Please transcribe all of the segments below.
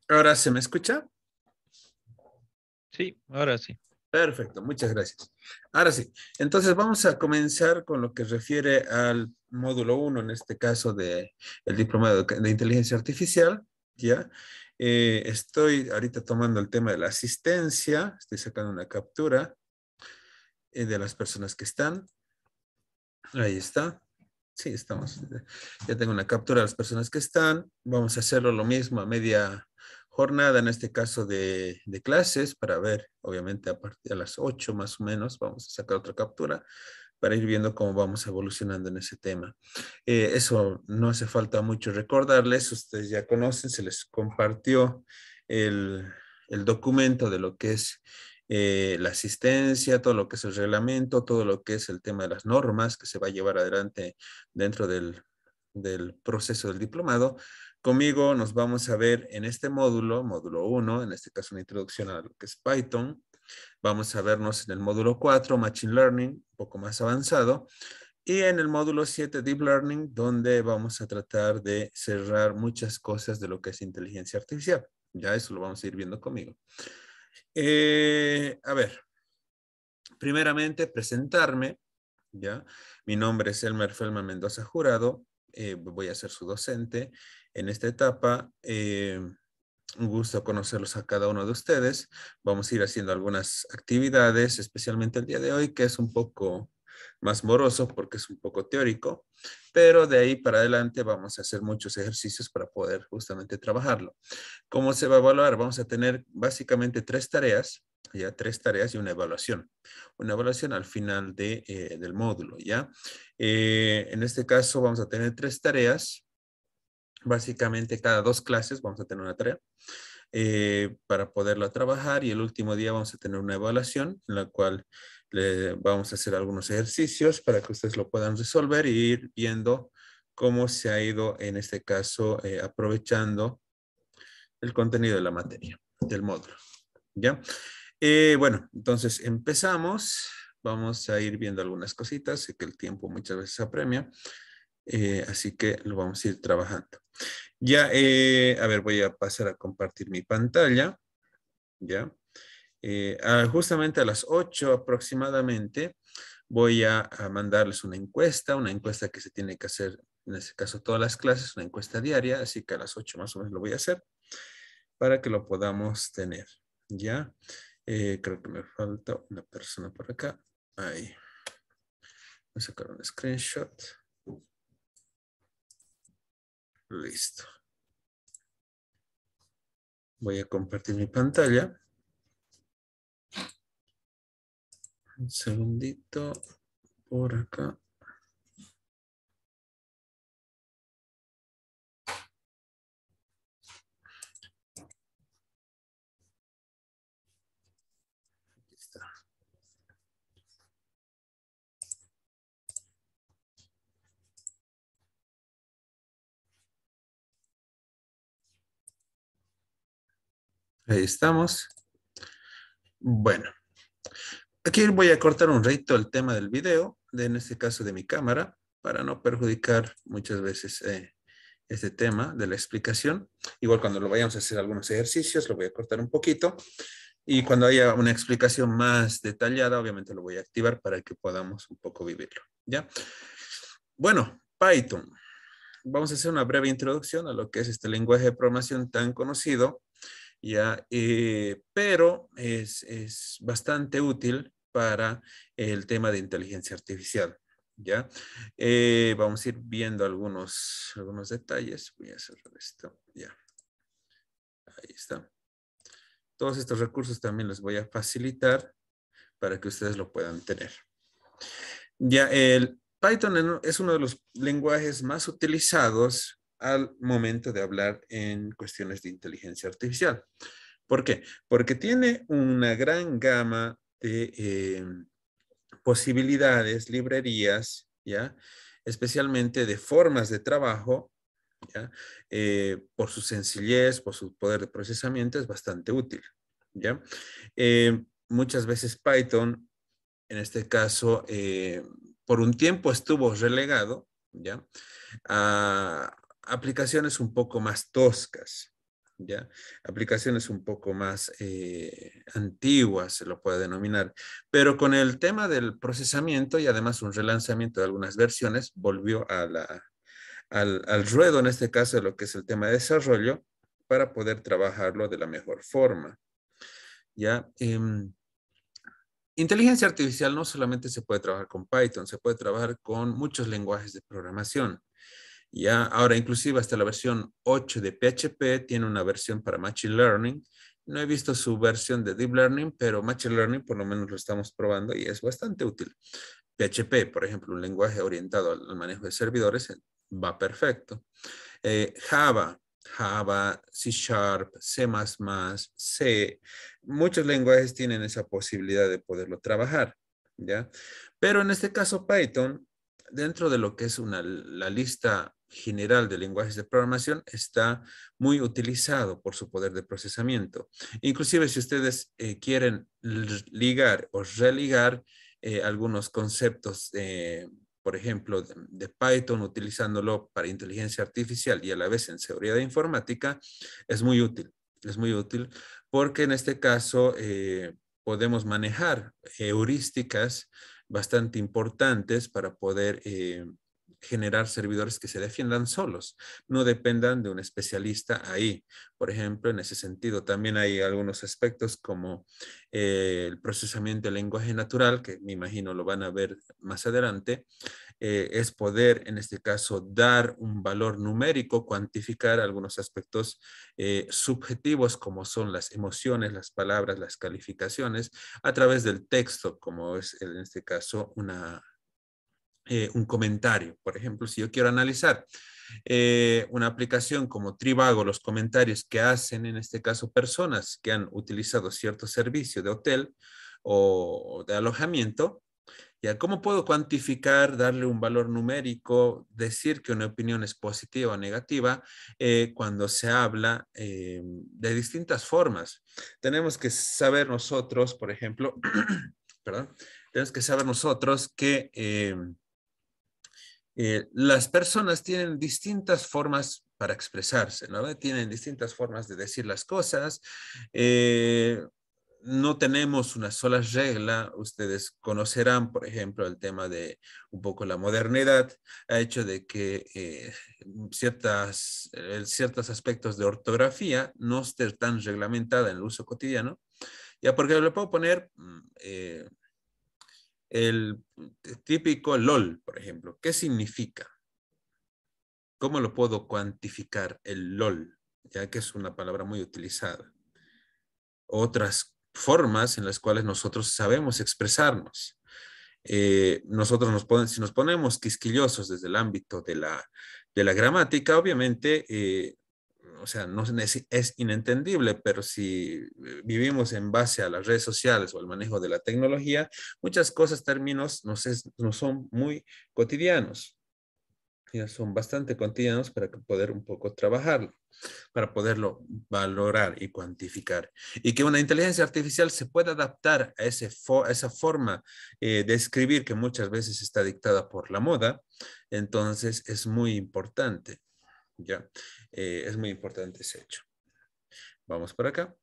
¿Ahora se me escucha? Sí, ahora sí. Perfecto, muchas gracias. Ahora sí, entonces vamos a comenzar con lo que refiere al módulo uno, en este caso de el diplomado de inteligencia artificial, ¿ya? Estoy ahorita tomando el tema de la asistencia, estoy sacando una captura de las personas que están. Ahí está. Sí, estamos. Ya tengo una captura de las personas que están. Vamos a hacerlo lo mismo a media jornada, en este caso de clases, para ver, obviamente, a partir de las 8 más o menos, vamos a sacar otra captura para ir viendo cómo vamos evolucionando en ese tema. Eso no hace falta mucho recordarles, ustedes ya conocen, se les compartió el, el documento de lo que es la asistencia, todo lo que es el reglamento, todo lo que es el tema de las normas que se va a llevar adelante dentro del proceso del diplomado. Conmigo nos vamos a ver en este módulo, módulo uno, en este caso una introducción a lo que es Python. Vamos a vernos en el módulo 4, Machine Learning, un poco más avanzado. Y en el módulo 7, Deep Learning, donde vamos a tratar de cerrar muchas cosas de lo que es inteligencia artificial. Ya eso lo vamos a ir viendo conmigo. A ver, primeramente presentarme, ¿ya? Mi nombre es Elmer Feldman Mendoza Jurado, voy a ser su docente en esta etapa. Un gusto conocerlos a cada uno de ustedes. Vamos a ir haciendo algunas actividades, especialmente el día de hoy, que es un poco más moroso porque es un poco teórico, pero de ahí para adelante vamos a hacer muchos ejercicios para poder justamente trabajarlo. ¿Cómo se va a evaluar? Vamos a tener básicamente tres tareas, ya tres tareas y una evaluación. Una evaluación al final del módulo, ¿ya? En este caso vamos a tener tres tareas. Básicamente cada dos clases vamos a tener una tarea para poderla trabajar y el último día vamos a tener una evaluación en la cual vamos a hacer algunos ejercicios para que ustedes lo puedan resolver y ir viendo cómo se ha ido en este caso aprovechando el contenido de la materia, del módulo. ¿Ya? Bueno, entonces empezamos. Vamos a ir viendo algunas cositas. Sé que el tiempo muchas veces apremia, así que lo vamos a ir trabajando. Ya, a ver, voy a pasar a compartir mi pantalla. ¿Ya? Justamente a las 8 aproximadamente voy a mandarles una encuesta que se tiene que hacer, en este caso todas las clases, una encuesta diaria, así que a las 8 más o menos lo voy a hacer para que lo podamos tener. ¿Ya? Creo que me falta una persona por acá. Ahí. Voy a sacar un screenshot. Listo. Voy a compartir mi pantalla. Un segundito por acá. Aquí está. Ahí estamos. Bueno, aquí voy a cortar un ratito el tema del video, en este caso de mi cámara, para no perjudicar muchas veces este tema de la explicación. Igual cuando lo vayamos a hacer algunos ejercicios, lo voy a cortar un poquito. Y cuando haya una explicación más detallada, obviamente lo voy a activar para que podamos un poco vivirlo. ¿Ya? Bueno, Python. Vamos a hacer una breve introducción a lo que es este lenguaje de programación tan conocido, ¿ya? Pero es bastante útil para el tema de inteligencia artificial, ¿ya? Vamos a ir viendo algunos detalles. Voy a cerrar esto, ya. Ahí está. Todos estos recursos también los voy a facilitar para que ustedes lo puedan tener. Ya, el Python es uno de los lenguajes más utilizados al momento de hablar en cuestiones de inteligencia artificial. ¿Por qué? Porque tiene una gran gama de posibilidades, librerías, ¿ya? Especialmente de formas de trabajo, ¿ya? Por su sencillez, por su poder de procesamiento, es bastante útil, ¿ya? Muchas veces Python, en este caso, por un tiempo estuvo relegado, ¿ya? A aplicaciones un poco más toscas, ¿ya? Aplicaciones un poco más antiguas, se lo puede denominar, pero con el tema del procesamiento y además un relanzamiento de algunas versiones, volvió al ruedo, en este caso, de lo que es el tema de desarrollo, para poder trabajarlo de la mejor forma, ¿ya? Inteligencia artificial no solamente se puede trabajar con Python, se puede trabajar con muchos lenguajes de programación. Ya, ahora inclusive hasta la versión 8 de PHP tiene una versión para Machine Learning. No he visto su versión de Deep Learning, pero Machine Learning por lo menos lo estamos probando y es bastante útil. PHP, por ejemplo, un lenguaje orientado al manejo de servidores, va perfecto. Java, Java, C Sharp, C++, C, muchos lenguajes tienen esa posibilidad de poderlo trabajar, ¿ya? Pero en este caso Python, dentro de lo que es la lista general de lenguajes de programación, está muy utilizado por su poder de procesamiento. Inclusive si ustedes quieren ligar o religar algunos conceptos por ejemplo, de Python, utilizándolo para inteligencia artificial y a la vez en seguridad informática, es muy útil. Es muy útil porque en este caso podemos manejar heurísticas bastante importantes para poder generar servidores que se defiendan solos, no dependan de un especialista ahí. Por ejemplo, en ese sentido, también hay algunos aspectos como el procesamiento del lenguaje natural, que me imagino lo van a ver más adelante, es poder, en este caso, dar un valor numérico, cuantificar algunos aspectos subjetivos como son las emociones, las palabras, las calificaciones, a través del texto, como es en este caso un comentario. Por ejemplo, si yo quiero analizar una aplicación como Trivago, los comentarios que hacen en este caso personas que han utilizado cierto servicio de hotel o de alojamiento, ¿ya? ¿Cómo puedo cuantificar, darle un valor numérico, decir que una opinión es positiva o negativa cuando se habla de distintas formas? Tenemos que saber nosotros, por ejemplo, perdón, tenemos que saber nosotros que las personas tienen distintas formas para expresarse, ¿no? Tienen distintas formas de decir las cosas. Eh, no tenemos una sola regla. Ustedes conocerán, por ejemplo, el tema de un poco la modernidad ha hecho de que ciertos aspectos de ortografía no estén tan reglamentada en el uso cotidiano. Ya, porque le puedo poner el típico LOL, por ejemplo. ¿Qué significa? ¿Cómo lo puedo cuantificar el LOL? Ya que es una palabra muy utilizada. Otras formas en las cuales nosotros sabemos expresarnos. Si nos ponemos quisquillosos desde el ámbito de la gramática, obviamente, o sea, no es inentendible, pero si vivimos en base a las redes sociales o al manejo de la tecnología, muchas cosas, términos, nos son muy cotidianos. Ya son bastante cotidianos para poder un poco trabajarlo, para poderlo valorar y cuantificar. Y que una inteligencia artificial se pueda adaptar a esa forma de escribir que muchas veces está dictada por la moda, entonces es muy importante, ¿ya? Es muy importante ese hecho. Vamos por acá.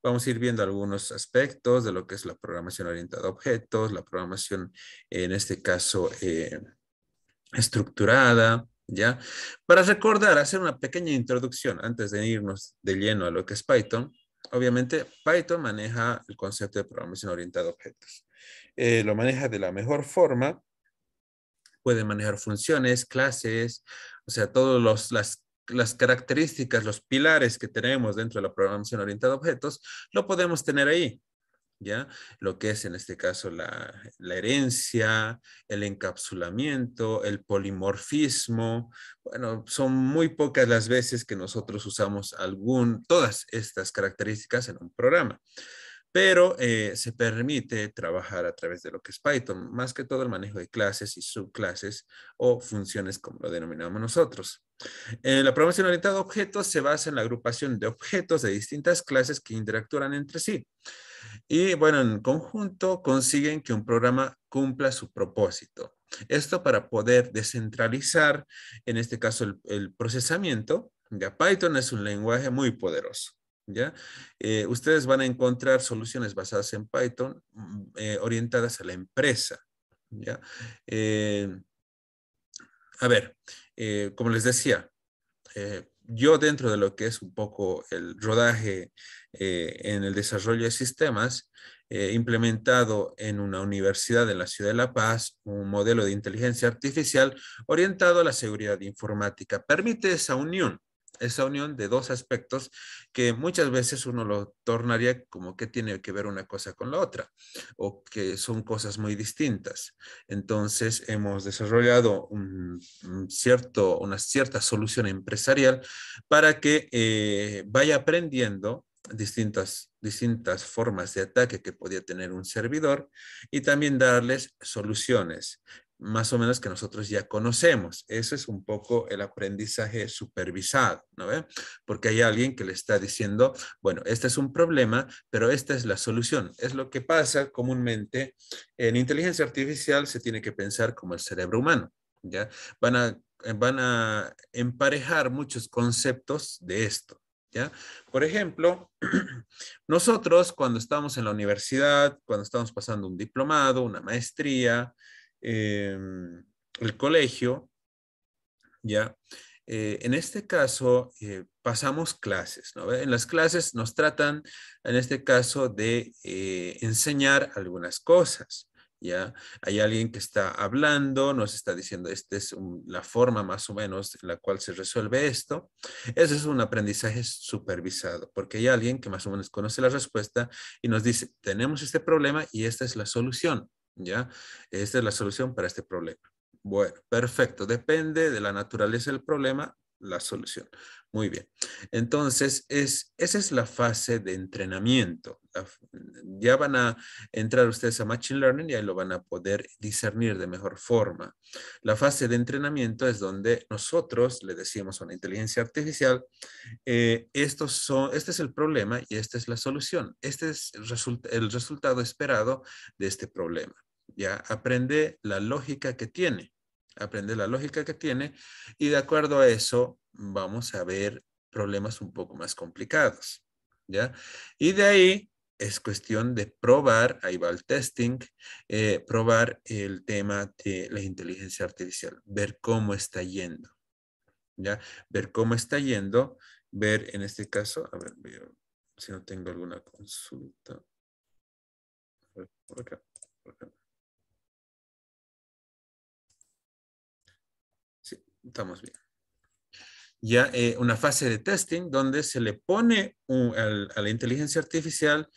Vamos a ir viendo algunos aspectos de lo que es la programación orientada a objetos, la programación, en este caso, estructurada, ¿ya? Para recordar, hacer una pequeña introducción antes de irnos de lleno a lo que es Python. Obviamente, Python maneja el concepto de programación orientada a objetos. Lo maneja de la mejor forma, puede manejar funciones, clases, o sea, todas las características, los pilares que tenemos dentro de la programación orientada a objetos, lo podemos tener ahí. ¿Ya? Lo que es en este caso la herencia, el encapsulamiento, el polimorfismo. Bueno, son muy pocas las veces que nosotros usamos todas estas características en un programa, pero se permite trabajar a través de lo que es Python, más que todo el manejo de clases y subclases o funciones como lo denominamos nosotros. La programación orientada a objetos se basa en la agrupación de objetos de distintas clases que interactúan entre sí. Y bueno, en conjunto consiguen que un programa cumpla su propósito. Esto para poder descentralizar, en este caso, el procesamiento, Ya, Python es un lenguaje muy poderoso. ¿Ya? Ustedes van a encontrar soluciones basadas en Python orientadas a la empresa. ¿Ya? Eh, a ver, como les decía, yo dentro de lo que es un poco el rodaje en el desarrollo de sistemas, implementado en una universidad en la ciudad de La Paz, un modelo de inteligencia artificial orientado a la seguridad informática. Permite esa unión de dos aspectos que muchas veces uno lo tornaría como que tiene que ver una cosa con la otra o que son cosas muy distintas. Entonces hemos desarrollado una cierta solución empresarial para que vaya aprendiendo distintas formas de ataque que podía tener un servidor y también darles soluciones más o menos que nosotros ya conocemos. Eso es un poco el aprendizaje supervisado, ¿no ve? Porque hay alguien que le está diciendo, bueno, este es un problema, pero esta es la solución. Es lo que pasa comúnmente en inteligencia artificial. Se tiene que pensar como el cerebro humano, ¿ya? Van a emparejar muchos conceptos de esto, ¿ya? Por ejemplo, nosotros cuando estamos en la universidad, cuando estamos pasando un diplomado, una maestría, el colegio, ¿ya? En este caso, pasamos clases, ¿no? En las clases nos tratan, en este caso, de enseñar algunas cosas, ¿ya? Hay alguien que está hablando, nos está diciendo, esta es la forma más o menos en la cual se resuelve esto. Ese es un aprendizaje supervisado, porque hay alguien que más o menos conoce la respuesta y nos dice, tenemos este problema y esta es la solución, ¿ya? Esta es la solución para este problema. Bueno, perfecto. Depende de la naturaleza del problema, la solución. Muy bien. Entonces, esa es la fase de entrenamiento. Ya van a entrar ustedes a Machine Learning y ahí lo van a poder discernir de mejor forma. La fase de entrenamiento es donde nosotros le decimos a una inteligencia artificial, este es el problema y esta es la solución. Este es el resultado esperado de este problema. Ya aprende la lógica que tiene. Aprende la lógica que tiene y de acuerdo a eso vamos a ver problemas un poco más complicados. ¿Ya? Y de ahí es cuestión de probar, ahí va el testing, probar el tema de la inteligencia artificial, ver cómo está yendo. ¿Ya? Ver cómo está yendo, ver en este caso, a ver, veo si no tengo alguna consulta. A ver, por acá, por acá. Sí, estamos bien. Ya una fase de testing donde se le pone a la inteligencia artificial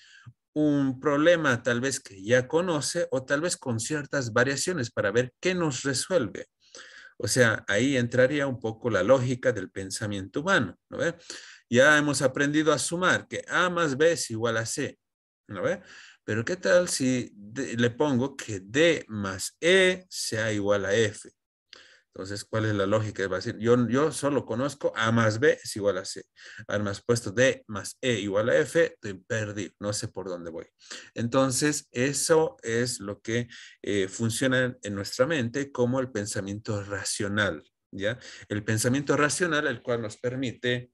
un problema tal vez que ya conoce o tal vez con ciertas variaciones para ver qué nos resuelve. O sea, ahí entraría un poco la lógica del pensamiento humano, ¿no ve? Ya hemos aprendido a sumar que A más B es igual a C, ¿no ve? Pero ¿qué tal si le pongo que D más E sea igual a F? Entonces, ¿cuál es la lógica? Va a decir, yo solo conozco A más B es igual a C. Además, puesto D más E igual a F, estoy perdido, no sé por dónde voy. Entonces, eso es lo que funciona en nuestra mente como el pensamiento racional, ¿ya? El pensamiento racional, el cual nos permite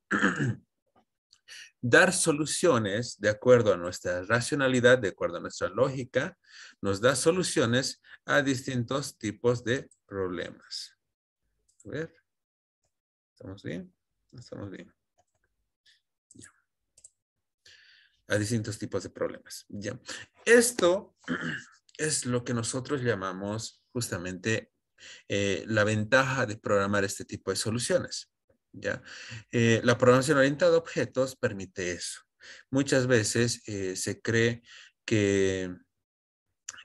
dar soluciones de acuerdo a nuestra racionalidad, de acuerdo a nuestra lógica, nos da soluciones a distintos tipos de problemas. A ver, ¿estamos bien? Estamos bien. Ya. A distintos tipos de problemas. Ya. Esto es lo que nosotros llamamos justamente la ventaja de programar este tipo de soluciones. ¿Ya? La programación orientada a objetos permite eso. Muchas veces se cree que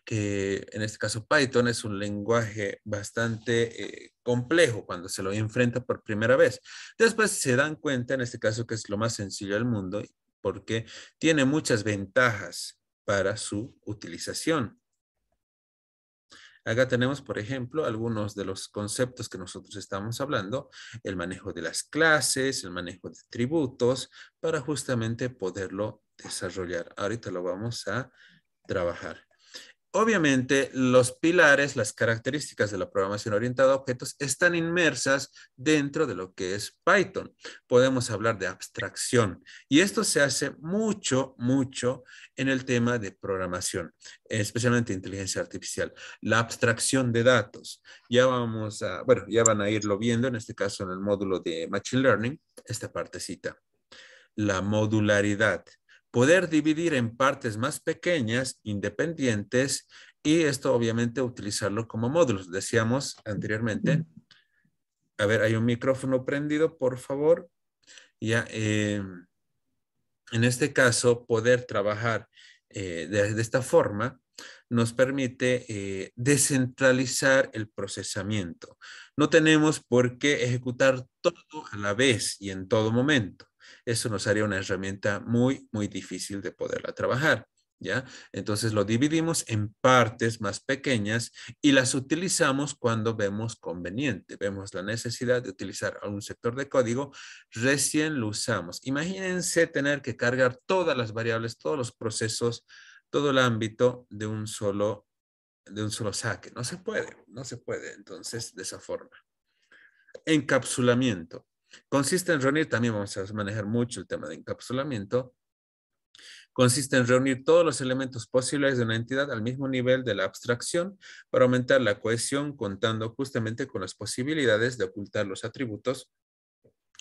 en este caso Python es un lenguaje bastante complejo cuando se lo enfrenta por primera vez. Después se dan cuenta, en este caso, que es lo más sencillo del mundo porque tiene muchas ventajas para su utilización. Acá tenemos, por ejemplo, algunos de los conceptos que nosotros estamos hablando, el manejo de las clases, el manejo de tributos, para justamente poderlo desarrollar. Ahorita lo vamos a trabajar. Obviamente, los pilares, las características de la programación orientada a objetos están inmersas dentro de lo que es Python. Podemos hablar de abstracción y esto se hace mucho, mucho en el tema de programación, especialmente inteligencia artificial. La abstracción de datos. Ya vamos a, bueno, ya van a irlo viendo, en este caso en el módulo de Machine Learning, esta partecita. La modularidad. Poder dividir en partes más pequeñas, independientes, y esto obviamente utilizarlo como módulos. Decíamos anteriormente, a ver, hay un micrófono prendido, por favor. Ya, en este caso, poder trabajar de esta forma nos permite descentralizar el procesamiento. No tenemos por qué ejecutar todo a la vez y en todo momento. Eso nos haría una herramienta muy, muy difícil de poderla trabajar. ¿Ya? Entonces lo dividimos en partes más pequeñas y las utilizamos cuando vemos conveniente. Vemos la necesidad de utilizar algún sector de código, recién lo usamos. Imagínense tener que cargar todas las variables, todos los procesos, todo el ámbito de un solo saque. No se puede, no se puede. Entonces, de esa forma. Encapsulamiento. Consiste en reunir, también vamos a manejar mucho el tema de encapsulamiento. Consiste en reunir todos los elementos posibles de una entidad al mismo nivel de la abstracción para aumentar la cohesión, contando justamente con las posibilidades de ocultar los atributos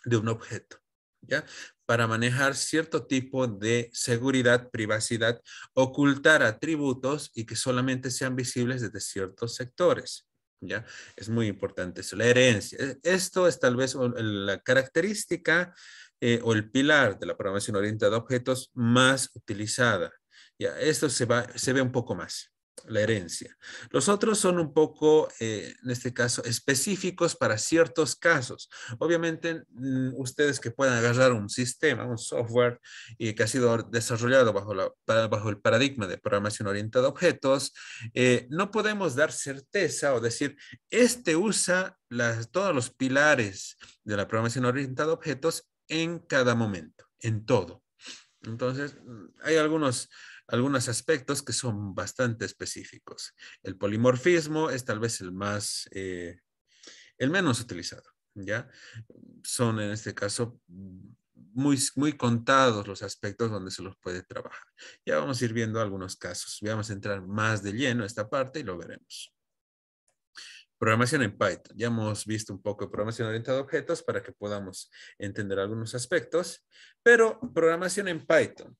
de un objeto, ¿ya? Para manejar cierto tipo de seguridad, privacidad, ocultar atributos y que solamente sean visibles desde ciertos sectores, ¿ya? Es muy importante eso, la herencia. Esto es tal vez la característica o el pilar de la programación orientada a objetos más utilizada, ¿ya? Esto se ve un poco más. La herencia. Los otros son un poco, en este caso, específicos para ciertos casos. Obviamente, ustedes que puedan agarrar un sistema, un software, y que ha sido desarrollado bajo el paradigma de programación orientada a objetos, no podemos dar certeza o decir, este usa todos los pilares de la programación orientada a objetos en cada momento, en todo. Entonces, hay algunos aspectos que son bastante específicos. El polimorfismo es tal vez el menos utilizado, ¿ya? Son en este caso muy, muy contados los aspectos donde se los puede trabajar. Ya vamos a ir viendo algunos casos. Vamos a entrar más de lleno a esta parte y lo veremos. Programación en Python. Ya hemos visto un poco de programación orientada a objetos para que podamos entender algunos aspectos, pero programación en Python.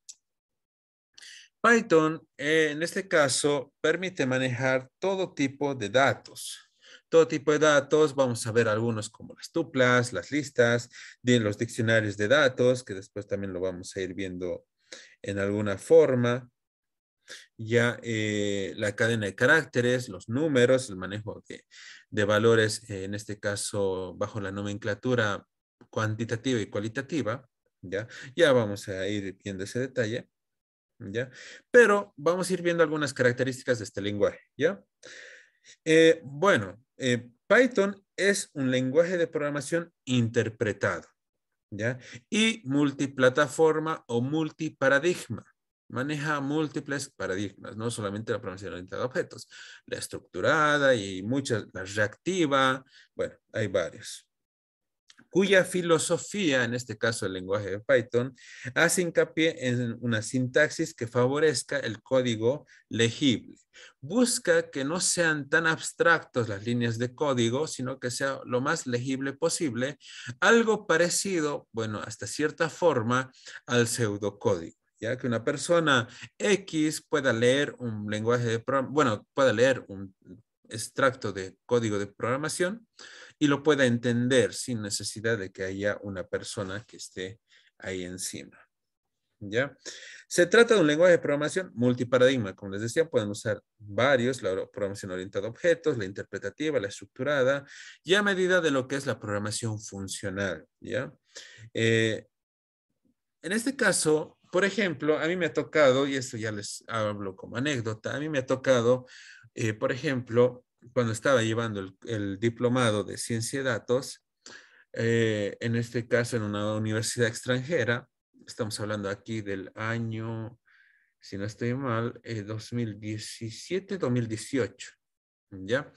Python, en este caso, permite manejar todo tipo de datos. Todo tipo de datos, vamos a ver algunos como las tuplas, las listas, de los diccionarios de datos, que después también lo vamos a ir viendo en alguna forma. Ya la cadena de caracteres, los números, el manejo de valores, en este caso bajo la nomenclatura cuantitativa y cualitativa. Ya vamos a ir viendo ese detalle. ¿Ya? Pero vamos a ir viendo algunas características de este lenguaje, ¿ya? Bueno, Python es un lenguaje de programación interpretado, ¿ya? Y multiplataforma o multiparadigma. Maneja múltiples paradigmas, no solamente la programación orientada a objetos, la estructurada y muchas, la reactiva, bueno, hay varios, cuya filosofía, en este caso el lenguaje de Python, hace hincapié en una sintaxis que favorezca el código legible. Busca que no sean tan abstractos las líneas de código, sino que sea lo más legible posible, algo parecido, bueno, hasta cierta forma, al pseudocódigo. Ya que una persona X pueda leer un lenguaje de programación, bueno, pueda leer un extracto de código de programación y lo pueda entender sin necesidad de que haya una persona que esté ahí encima. ¿Ya? Se trata de un lenguaje de programación multiparadigma. Como les decía, pueden usar varios, la programación orientada a objetos, la interpretativa, la estructurada, y a medida de lo que es la programación funcional. ¿Ya? Eh, en este caso, por ejemplo, a mí me ha tocado, y esto ya les hablo como anécdota, a mí me ha tocado, por ejemplo, cuando estaba llevando el diplomado de ciencia de datos, en este caso en una universidad extranjera, estamos hablando aquí del año si no estoy mal, 2017, 2018, ¿ya?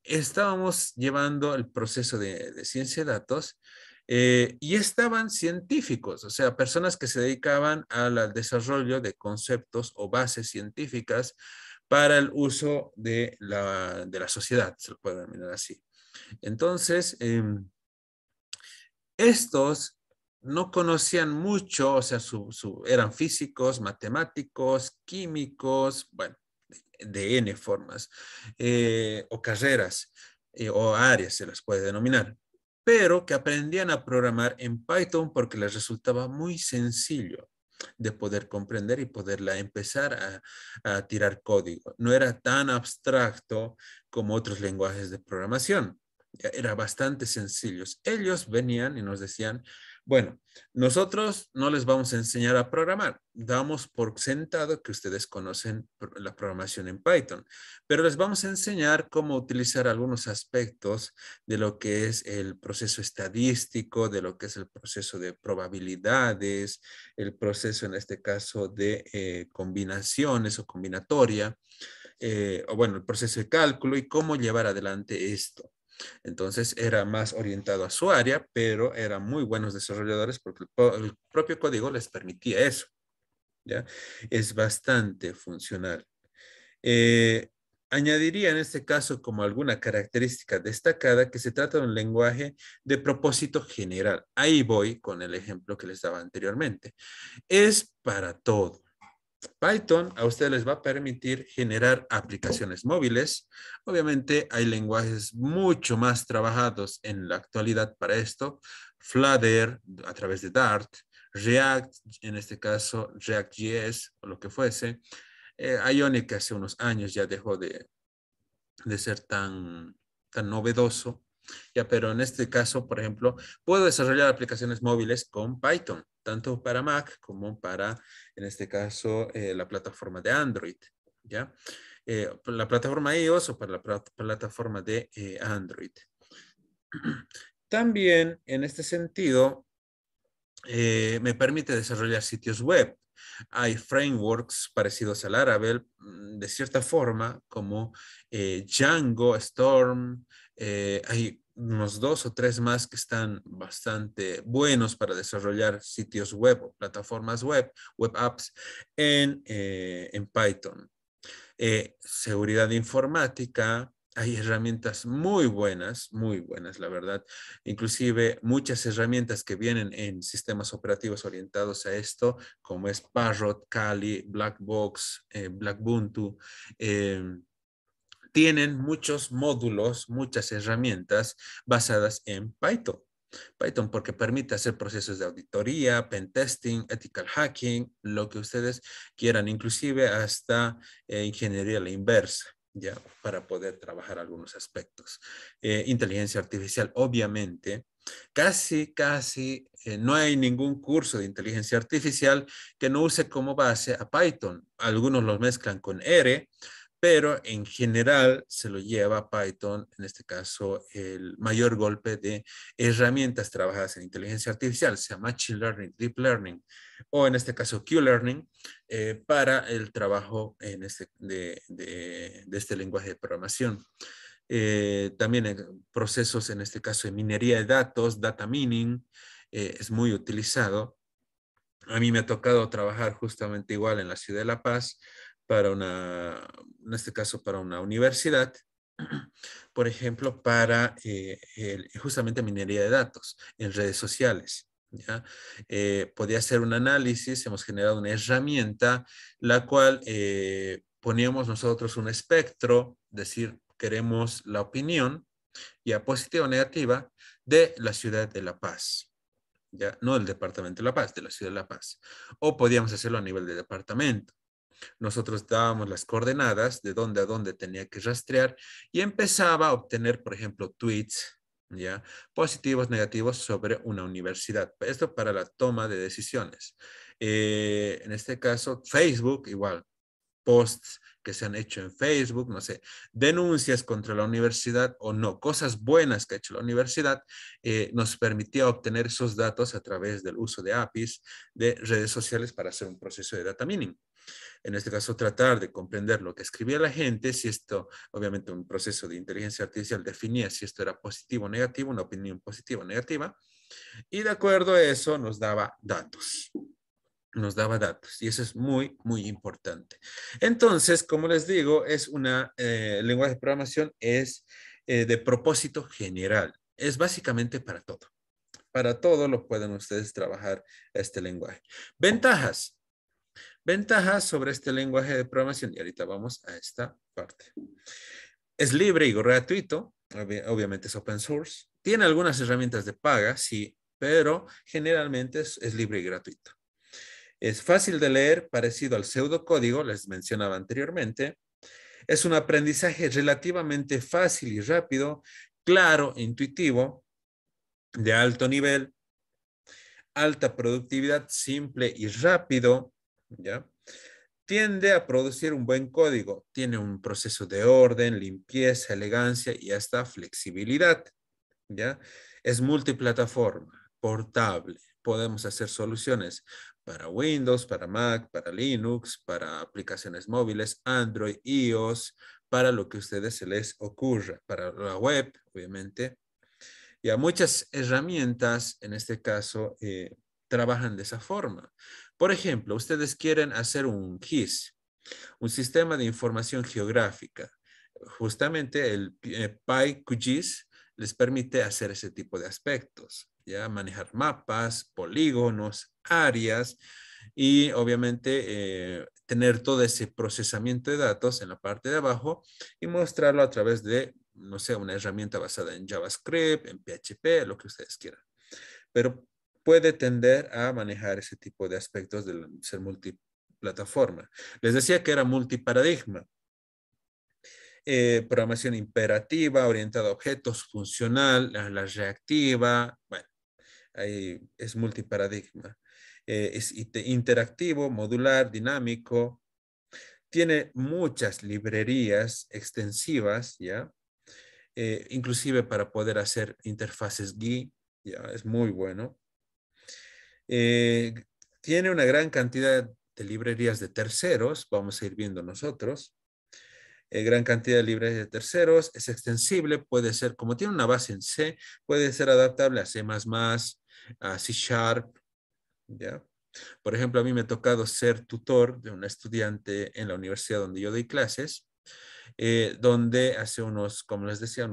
Estábamos llevando el proceso de ciencia de datos y estaban científicos, o sea, personas que se dedicaban al desarrollo de conceptos o bases científicas para el uso de la sociedad, se lo puede denominar así. Entonces, estos no conocían mucho, o sea, eran físicos, matemáticos, químicos, bueno, de N formas, o carreras, o áreas se las puede denominar, pero que aprendían a programar en Python porque les resultaba muy sencillo de poder comprender y poderla empezar a tirar código. No era tan abstracto como otros lenguajes de programación. Era bastante sencillos. Ellos venían y nos decían, bueno, nosotros no les vamos a enseñar a programar. Damos por sentado que ustedes conocen la programación en Python, pero les vamos a enseñar cómo utilizar algunos aspectos de lo que es el proceso estadístico, de lo que es el proceso de probabilidades, el proceso en este caso de combinaciones o combinatoria, o bueno, el proceso de cálculo y cómo llevar adelante esto. Entonces era más orientado a su área, pero eran muy buenos desarrolladores porque el propio código les permitía eso, ¿ya? Es bastante funcional. Eh, Añadiría en este caso como alguna característica destacada que se trata de un lenguaje de propósito general. Ahí voy con el ejemplo que les daba anteriormente. Es para todo. Python a ustedes les va a permitir generar aplicaciones móviles. Obviamente hay lenguajes mucho más trabajados en la actualidad para esto. Flutter a través de Dart, React, en este caso React.js o lo que fuese. Ionic hace unos años ya dejó de ser tan novedoso. Ya, pero en este caso, por ejemplo, puedo desarrollar aplicaciones móviles con Python, tanto para Mac como para, en este caso, la plataforma de Android. ¿Ya? La plataforma iOS o para la plataforma de Android. También, en este sentido, me permite desarrollar sitios web. Hay frameworks parecidos a Laravel, de cierta forma, como Django, Storm. Hay unos 2 o 3 más que están bastante buenos para desarrollar sitios web o plataformas web, web apps en Python. Seguridad informática, hay herramientas muy buenas, la verdad. Inclusive muchas herramientas que vienen en sistemas operativos orientados a esto, como es Parrot, Kali, Blackbox, Blackbuntu, tienen muchos módulos, muchas herramientas basadas en Python. Python porque permite hacer procesos de auditoría, pen testing, ethical hacking, lo que ustedes quieran, inclusive hasta ingeniería a la inversa, ya, para poder trabajar algunos aspectos. Inteligencia artificial, obviamente, casi no hay ningún curso de inteligencia artificial que no use como base a Python. Algunos los mezclan con R, pero en general se lo lleva Python, en este caso, el mayor golpe de herramientas trabajadas en inteligencia artificial, sea Machine Learning, Deep Learning, o en este caso Q-Learning, para el trabajo de este lenguaje de programación. También procesos, en este caso, de minería de datos, data mining, es muy utilizado. A mí me ha tocado trabajar justamente igual en la ciudad de La Paz para en este caso para una universidad, por ejemplo, para justamente minería de datos en redes sociales. ¿Ya? Podía hacer un análisis, hemos generado una herramienta, la cual poníamos nosotros un espectro, decir, queremos la opinión, ya positiva o negativa, de la ciudad de La Paz. ¿Ya? No del departamento de La Paz, de la ciudad de La Paz. O podíamos hacerlo a nivel de departamento. Nosotros dábamos las coordenadas de dónde a dónde tenía que rastrear y empezaba a obtener, por ejemplo, tweets, ¿ya? Positivos, negativos sobre una universidad. Esto para la toma de decisiones. En este caso, Facebook, igual, posts que se han hecho en Facebook, no sé, denuncias contra la universidad o no, cosas buenas que ha hecho la universidad, nos permitía obtener esos datos a través del uso de APIs, de redes sociales para hacer un proceso de data mining. En este caso, tratar de comprender lo que escribía la gente, si esto, obviamente un proceso de inteligencia artificial definía si esto era positivo o negativo, una opinión positiva o negativa, y de acuerdo a eso nos daba datos. Nos daba datos y eso es muy, muy importante. Entonces, como les digo, es una lenguaje de programación, es de propósito general. Es básicamente para todo. Para todo lo pueden ustedes trabajar este lenguaje. Ventajas. Ventajas sobre este lenguaje de programación. Y ahorita vamos a esta parte. Es libre y gratuito. Obviamente es open source. Tiene algunas herramientas de paga, sí, pero generalmente es libre y gratuito. Es fácil de leer, parecido al pseudocódigo, les mencionaba anteriormente. Es un aprendizaje relativamente fácil y rápido, claro, intuitivo, de alto nivel, alta productividad, simple y rápido, ¿ya? Tiende a producir un buen código, tiene un proceso de orden, limpieza, elegancia y hasta flexibilidad, ¿ya? Es multiplataforma, portable. Podemos hacer soluciones para Windows, para Mac, para Linux, para aplicaciones móviles, Android, iOS, para lo que a ustedes se les ocurra, para la web, obviamente. Ya muchas herramientas, en este caso, trabajan de esa forma. Por ejemplo, ustedes quieren hacer un GIS, un sistema de información geográfica. Justamente el PyQGIS les permite hacer ese tipo de aspectos, ya manejar mapas, polígonos, áreas y obviamente tener todo ese procesamiento de datos en la parte de abajo y mostrarlo a través de, no sé, una herramienta basada en JavaScript, en PHP, lo que ustedes quieran. Pero puede tender a manejar ese tipo de aspectos de ser multiplataforma. Les decía que era multiparadigma. Programación imperativa, orientada a objetos, funcional, la reactiva, bueno, ahí es multiparadigma. Es interactivo, modular, dinámico, tiene muchas librerías extensivas, ¿ya? Inclusive para poder hacer interfaces GUI, ya, es muy bueno. Eh, Tiene una gran cantidad de librerías de terceros, vamos a ir viendo nosotros. Gran cantidad de librerías de terceros, es extensible, puede ser, como tiene una base en C, puede ser adaptable a C++, a C Sharp, ¿ya? Por ejemplo, a mí me ha tocado ser tutor de un estudiante en la universidad donde yo doy clases, donde hace unos, como les decía,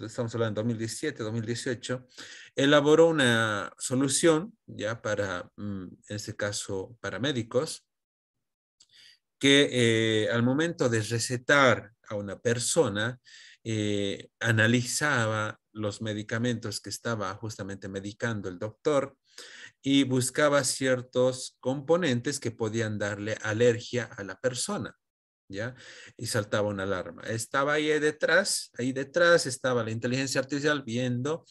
estamos hablando de 2017, 2018, elaboró una solución ya para, en este caso, para médicos, que al momento de recetar a una persona, analizaba los medicamentos que estaba justamente medicando el doctor y buscaba ciertos componentes que podían darle alergia a la persona, ¿ya? Y saltaba una alarma. Estaba ahí detrás estaba la inteligencia artificial viendo,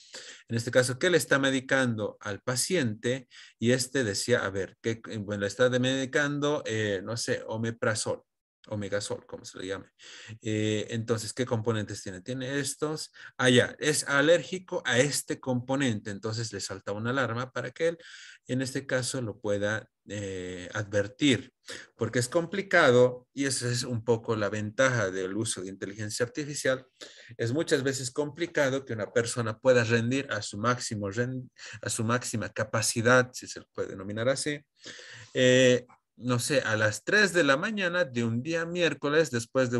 en este caso, qué le está medicando al paciente y este decía, a ver, bueno, le está medicando, no sé, omeprazol. Omegazol, como se le llame. Entonces, ¿qué componentes tiene? Tiene estos. Ya, es alérgico a este componente. Entonces le salta una alarma para que él, en este caso, lo pueda advertir. Porque es complicado y esa es un poco la ventaja del uso de inteligencia artificial. Es muchas veces complicado que una persona pueda rendir a su a su máxima capacidad, si se puede denominar así, eh, no sé, a las 3 de la mañana de un día miércoles después de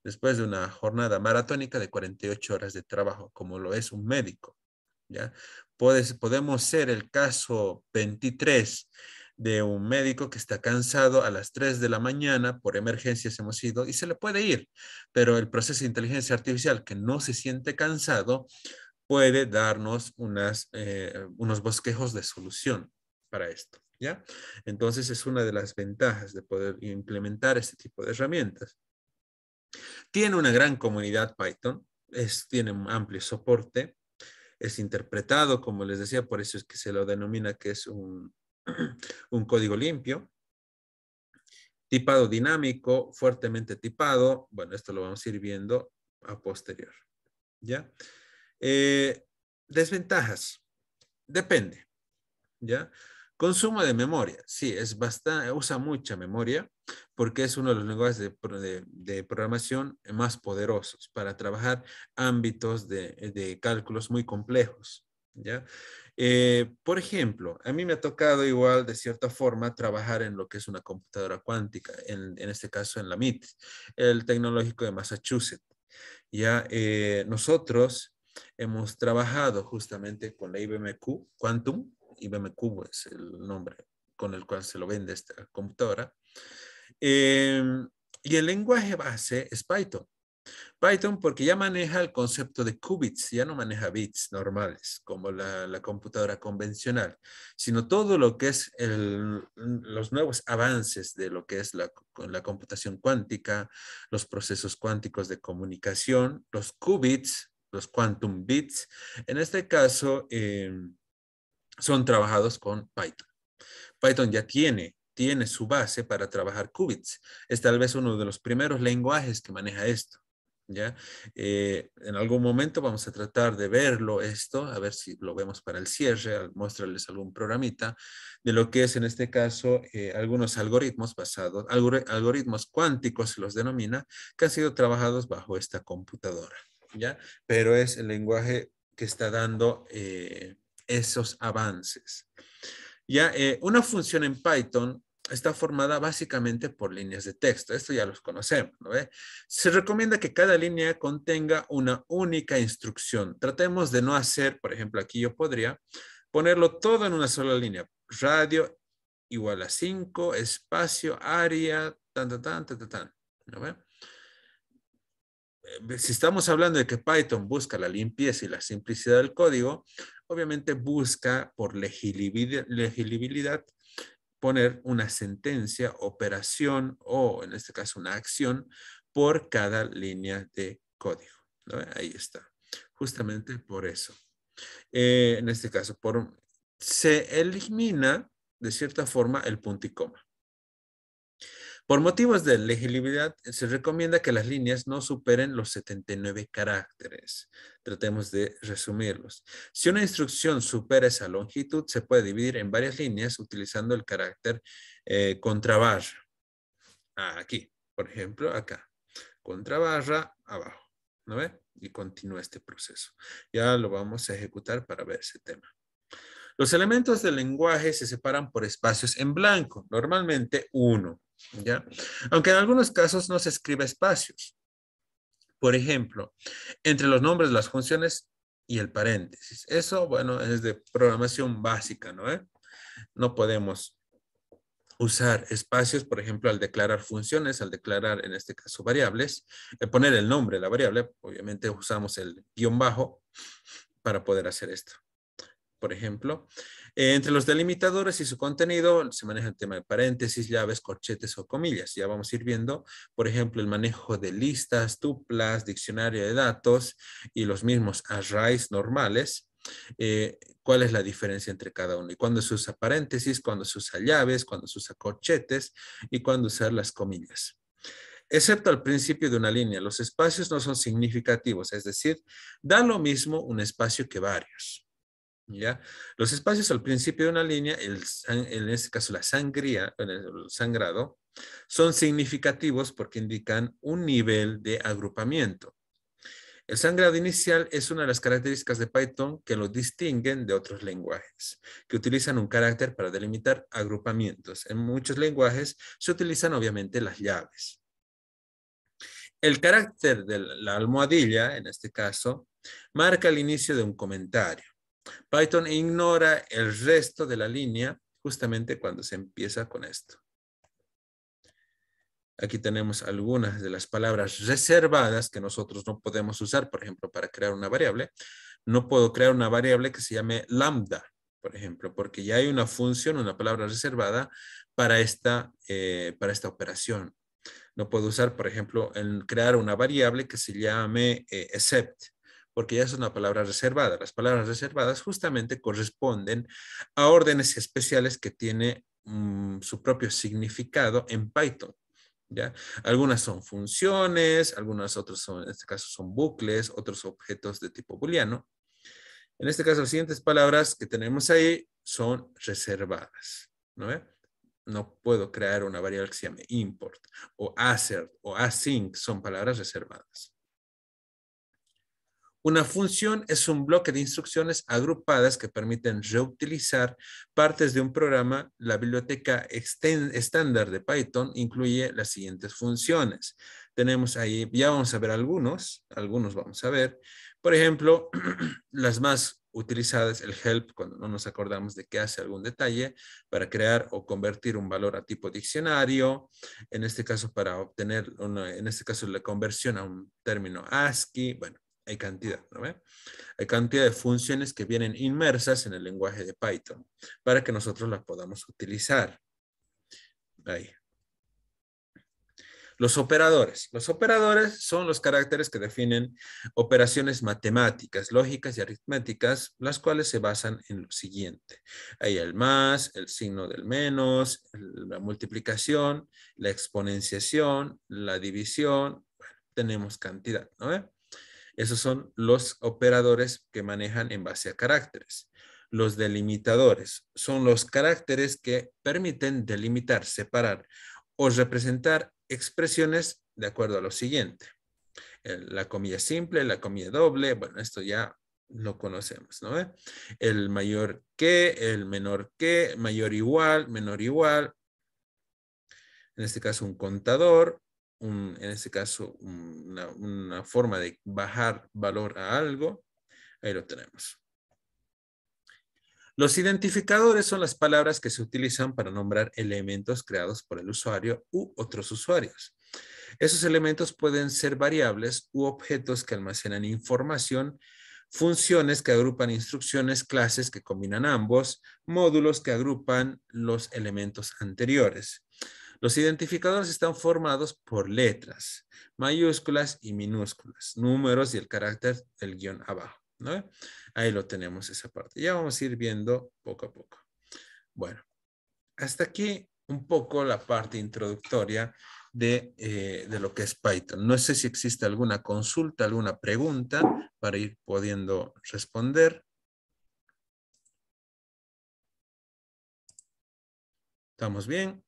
después de una jornada maratónica de 48 horas de trabajo, como lo es un médico, ¿ya? Podemos ser el caso 23 de un médico que está cansado a las 3 de la mañana, por emergencias hemos ido, y se le puede ir, pero el proceso de inteligencia artificial que no se siente cansado puede darnos unos bosquejos de solución para esto, ¿ya? Entonces es una de las ventajas de poder implementar este tipo de herramientas. Tiene una gran comunidad Python, tiene un amplio soporte, es interpretado, como les decía, por eso es que se lo denomina que es un código limpio. Tipado dinámico, fuertemente tipado. Bueno, esto lo vamos a ir viendo a posterior. ¿Ya? Desventajas. Depende. ¿Ya? Consumo de memoria. Sí, es bastante, usa mucha memoria porque es uno de los lenguajes de programación más poderosos para trabajar ámbitos de cálculos muy complejos. ¿Ya? Por ejemplo, a mí me ha tocado igual de cierta forma trabajar en lo que es una computadora cuántica, en este caso en la MIT, el Tecnológico de Massachusetts. Ya nosotros hemos trabajado justamente con la IBM-Q Quantum. IBM-Q es el nombre con el cual se lo vende esta computadora. Eh, y el lenguaje base es Python. Python porque ya maneja el concepto de qubits, ya no maneja bits normales como la computadora convencional, sino todo lo que es los nuevos avances de lo que es la computación cuántica, los procesos cuánticos de comunicación, los qubits, los quantum bits. En este caso, son trabajados con Python. Python ya tiene su base para trabajar qubits. Es tal vez uno de los primeros lenguajes que maneja esto. ¿Ya? En algún momento vamos a tratar de verlo esto, a ver si lo vemos para el cierre, mostrarles algún programita de lo que es en este caso algunos algoritmos basados, algoritmos cuánticos se los denomina, que han sido trabajados bajo esta computadora. ¿Ya? Pero es el lenguaje que está dando esos avances. Ya, una función en Python está formada básicamente por líneas de texto. Esto ya los conocemos, ¿no ve? Se recomienda que cada línea contenga una única instrucción. Tratemos de no hacer, por ejemplo, aquí yo podría ponerlo todo en una sola línea. Radio igual a 5, espacio, área, tan. ¿No ve? Si estamos hablando de que Python busca la limpieza y la simplicidad del código, obviamente busca por legibilidad poner una sentencia, operación o en este caso una acción por cada línea de código. ¿No? Ahí está. Justamente por eso. En este caso, se elimina de cierta forma el punto y coma. Por motivos de legibilidad, se recomienda que las líneas no superen los 79 caracteres. Tratemos de resumirlos. Si una instrucción supera esa longitud, se puede dividir en varias líneas utilizando el carácter contrabarra. Aquí, por ejemplo, acá. Contrabarra, abajo. ¿No ve? Y continúa este proceso. Ya lo vamos a ejecutar para ver ese tema. Los elementos del lenguaje se separan por espacios en blanco, normalmente 1. ¿Ya? Aunque en algunos casos no se escribe espacios. Por ejemplo, entre los nombres de las funciones y el paréntesis. Eso, bueno, es de programación básica, ¿no? No podemos usar espacios, por ejemplo, al declarar funciones, al declarar, en este caso, variables, poner el nombre de la variable, obviamente usamos el guión bajo para poder hacer esto. Por ejemplo, entre los delimitadores y su contenido se maneja el tema de paréntesis, llaves, corchetes o comillas. Ya vamos a ir viendo, por ejemplo, el manejo de listas, tuplas, diccionario de datos y los mismos arrays normales. ¿Cuál es la diferencia entre cada uno? Y cuándo se usa paréntesis, cuándo se usa llaves, cuándo se usa corchetes y cuándo usar las comillas. Excepto al principio de una línea, los espacios no son significativos, es decir, da lo mismo un espacio que varios. ¿Ya? Los espacios al principio de una línea, en este caso la sangría, el sangrado, son significativos porque indican un nivel de agrupamiento. El sangrado inicial es una de las características de Python que lo distinguen de otros lenguajes, que utilizan un carácter para delimitar agrupamientos. En muchos lenguajes se utilizan obviamente las llaves. El carácter de la almohadilla, en este caso, marca el inicio de un comentario. Python ignora el resto de la línea justamente cuando se empieza con esto. Aquí tenemos algunas de las palabras reservadas que nosotros no podemos usar, por ejemplo, para crear una variable. No puedo crear una variable que se llame lambda, por ejemplo, porque ya hay una función, una palabra reservada para esta operación. No puedo usar, por ejemplo, crear una variable que se llame except, porque ya es una palabra reservada. Las palabras reservadas justamente corresponden a órdenes especiales que tiene su propio significado en Python. ¿ya? Algunas son funciones, algunas otras son, en este caso son bucles, otros objetos de tipo booleano. En este caso, las siguientes palabras que tenemos ahí son reservadas, ¿no ve? No puedo crear una variable que se llame import, o assert, o async, son palabras reservadas. Una función es un bloque de instrucciones agrupadas que permiten reutilizar partes de un programa. La biblioteca estándar de Python incluye las siguientes funciones. Tenemos ahí, ya vamos a ver algunos vamos a ver. Por ejemplo, las más utilizadas, el help, cuando no nos acordamos de qué hace algún detalle, para crear o convertir un valor a tipo diccionario, en este caso para obtener, en este caso la conversión a un término ASCII, bueno, hay cantidad, ¿no ve? Hay cantidad de funciones que vienen inmersas en el lenguaje de Python para que nosotros las podamos utilizar. Ahí. Los operadores. Los operadores son los caracteres que definen operaciones matemáticas, lógicas y aritméticas, las cuales se basan en lo siguiente. Hay el más, el signo del menos, la multiplicación, la exponenciación, la división. Bueno, tenemos cantidad, ¿no ve? Esos son los operadores que manejan en base a caracteres. Los delimitadores son los caracteres que permiten delimitar, separar o representar expresiones de acuerdo a lo siguiente. La comilla simple, la comilla doble, bueno, esto ya lo conocemos, ¿no? El mayor que, el menor que, mayor igual, menor igual. En este caso un contador, en este caso una forma de bajar valor a algo. Ahí lo tenemos. Los identificadores son las palabras que se utilizan para nombrar elementos creados por el usuario u otros usuarios. Esos elementos pueden ser variables u objetos que almacenan información, funciones que agrupan instrucciones, clases que combinan ambos, módulos que agrupan los elementos anteriores. Los identificadores están formados por letras, mayúsculas y minúsculas, números y el carácter del guión abajo, ¿no? Ahí lo tenemos esa parte. Ya vamos a ir viendo poco a poco. Bueno, hasta aquí un poco la parte introductoria de lo que es Python. No sé si existe alguna consulta, alguna pregunta para ir pudiendo responder. ¿Estamos bien?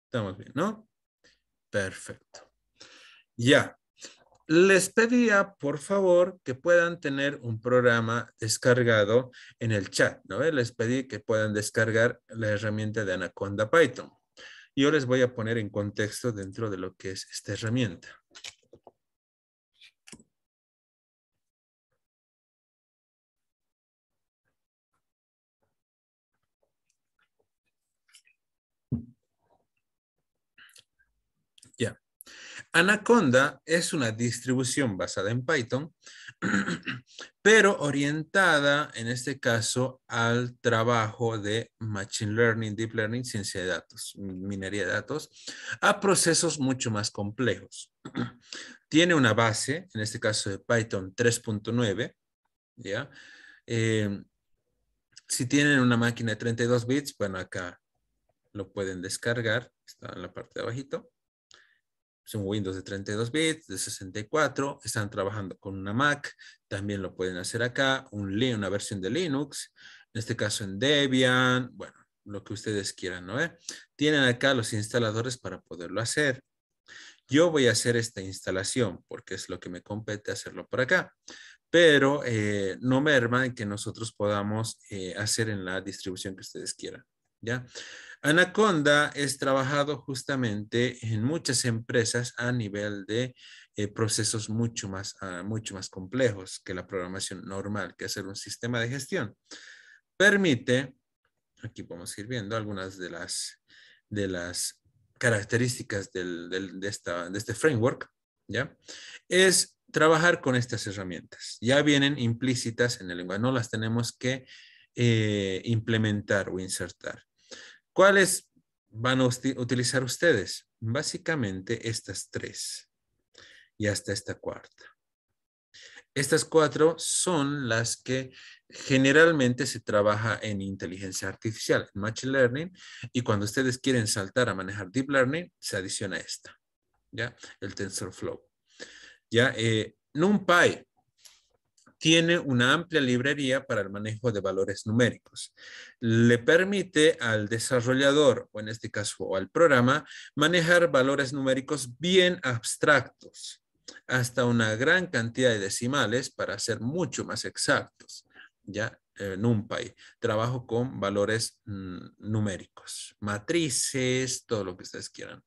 Estamos bien, ¿no? Perfecto. Ya. Les pedía, por favor, que puedan tener un programa descargado en el chat, ¿no? Les pedí que puedan descargar la herramienta de Anaconda Python. Yo les voy a poner en contexto dentro de lo que es esta herramienta. Ya. Anaconda es una distribución basada en Python, pero orientada, en este caso, al trabajo de Machine Learning, Deep Learning, ciencia de datos, minería de datos, a procesos mucho más complejos. Tiene una base, en este caso de Python 3.9, ¿ya? Si tienen una máquina de 32 bits, bueno, acá lo pueden descargar, está en la parte de abajito. Es un Windows de 32 bits, de 64, están trabajando con una Mac, también lo pueden hacer acá, una versión de Linux, en este caso en Debian, bueno, lo que ustedes quieran, ¿no? Tienen acá los instaladores para poderlo hacer. Yo voy a hacer esta instalación porque es lo que me compete hacerlo por acá, pero no merma en que nosotros podamos hacer en la distribución que ustedes quieran, ¿ya? Anaconda es trabajado justamente en muchas empresas a nivel de procesos mucho más complejos que la programación normal, que es un sistema de gestión. Permite, aquí podemos ir viendo algunas de las características de este framework, ¿ya? Es trabajar con estas herramientas. Ya vienen implícitas en el lenguaje, no las tenemos que implementar o insertar. ¿Cuáles van a utilizar ustedes? Básicamente estas tres y hasta esta cuarta. Estas cuatro son las que generalmente se trabaja en inteligencia artificial, en Machine Learning, y cuando ustedes quieren saltar a manejar Deep Learning, se adiciona esta, ¿ya? El TensorFlow. ¿Ya? NumPy tiene una amplia librería para el manejo de valores numéricos. Le permite al desarrollador, o en este caso o al programa, manejar valores numéricos bien abstractos, hasta una gran cantidad de decimales para ser mucho más exactos. ¿Ya? NumPy, trabajo con valores numéricos, matrices, todo lo que ustedes quieran.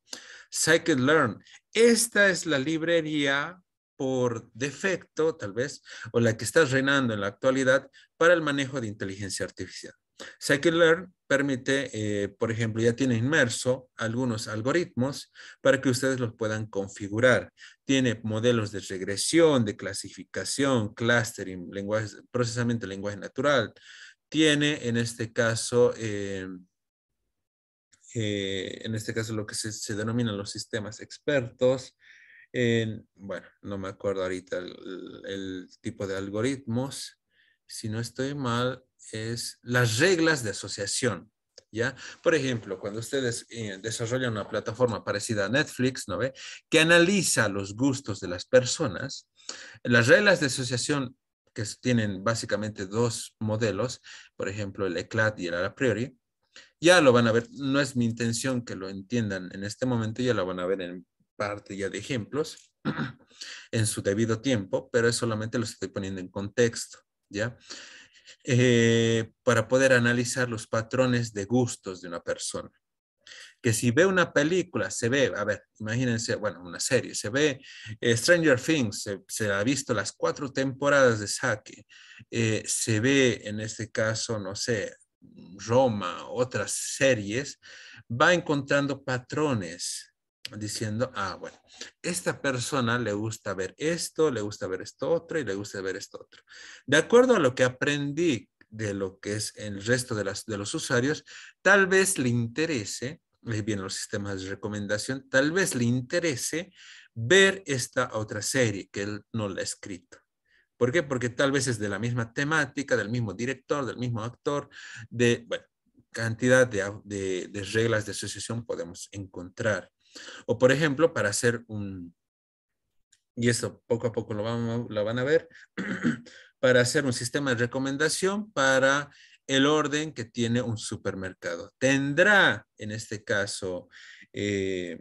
Scikit-learn, esta es la librería por defecto, tal vez, o la que está reinando en la actualidad para el manejo de inteligencia artificial. Scikit-learn permite, por ejemplo, ya tiene inmerso algunos algoritmos para que ustedes los puedan configurar. Tiene modelos de regresión, de clasificación, clustering, procesamiento de lenguaje natural. Tiene, en este caso lo que se denominan los sistemas expertos. Bueno, no me acuerdo ahorita el tipo de algoritmos. Si no estoy mal, es las reglas de asociación. ¿Ya? Por ejemplo, cuando ustedes desarrollan una plataforma parecida a Netflix, ¿no ve? Que analiza los gustos de las personas, las reglas de asociación que tienen básicamente dos modelos, por ejemplo, el ECLAT y el a priori, ya lo van a ver, no es mi intención que lo entiendan en este momento, ya lo van a ver en parte ya de ejemplos en su debido tiempo, pero es solamente lo estoy poniendo en contexto, ¿ya? Para poder analizar los patrones de gustos de una persona. Que si ve una película, se ve, a ver, imagínense, bueno, una serie, se ve Stranger Things, se ha visto las 4 temporadas de Sake, se ve en este caso, no sé, Roma, otras series, va encontrando patrones diciendo, ah, bueno, esta persona le gusta ver esto, le gusta ver esto otro y le gusta ver esto otro. De acuerdo a lo que aprendí de lo que es el resto de los usuarios, tal vez le interese, bien los sistemas de recomendación, tal vez le interese ver esta otra serie que él no la ha escrito. ¿Por qué? Porque tal vez es de la misma temática, del mismo director, del mismo actor, de, bueno, cantidad de reglas de asociación podemos encontrar. O por ejemplo, para hacer y esto poco a poco lo van a ver, para hacer un sistema de recomendación para el orden que tiene un supermercado. Tendrá, en este caso, eh,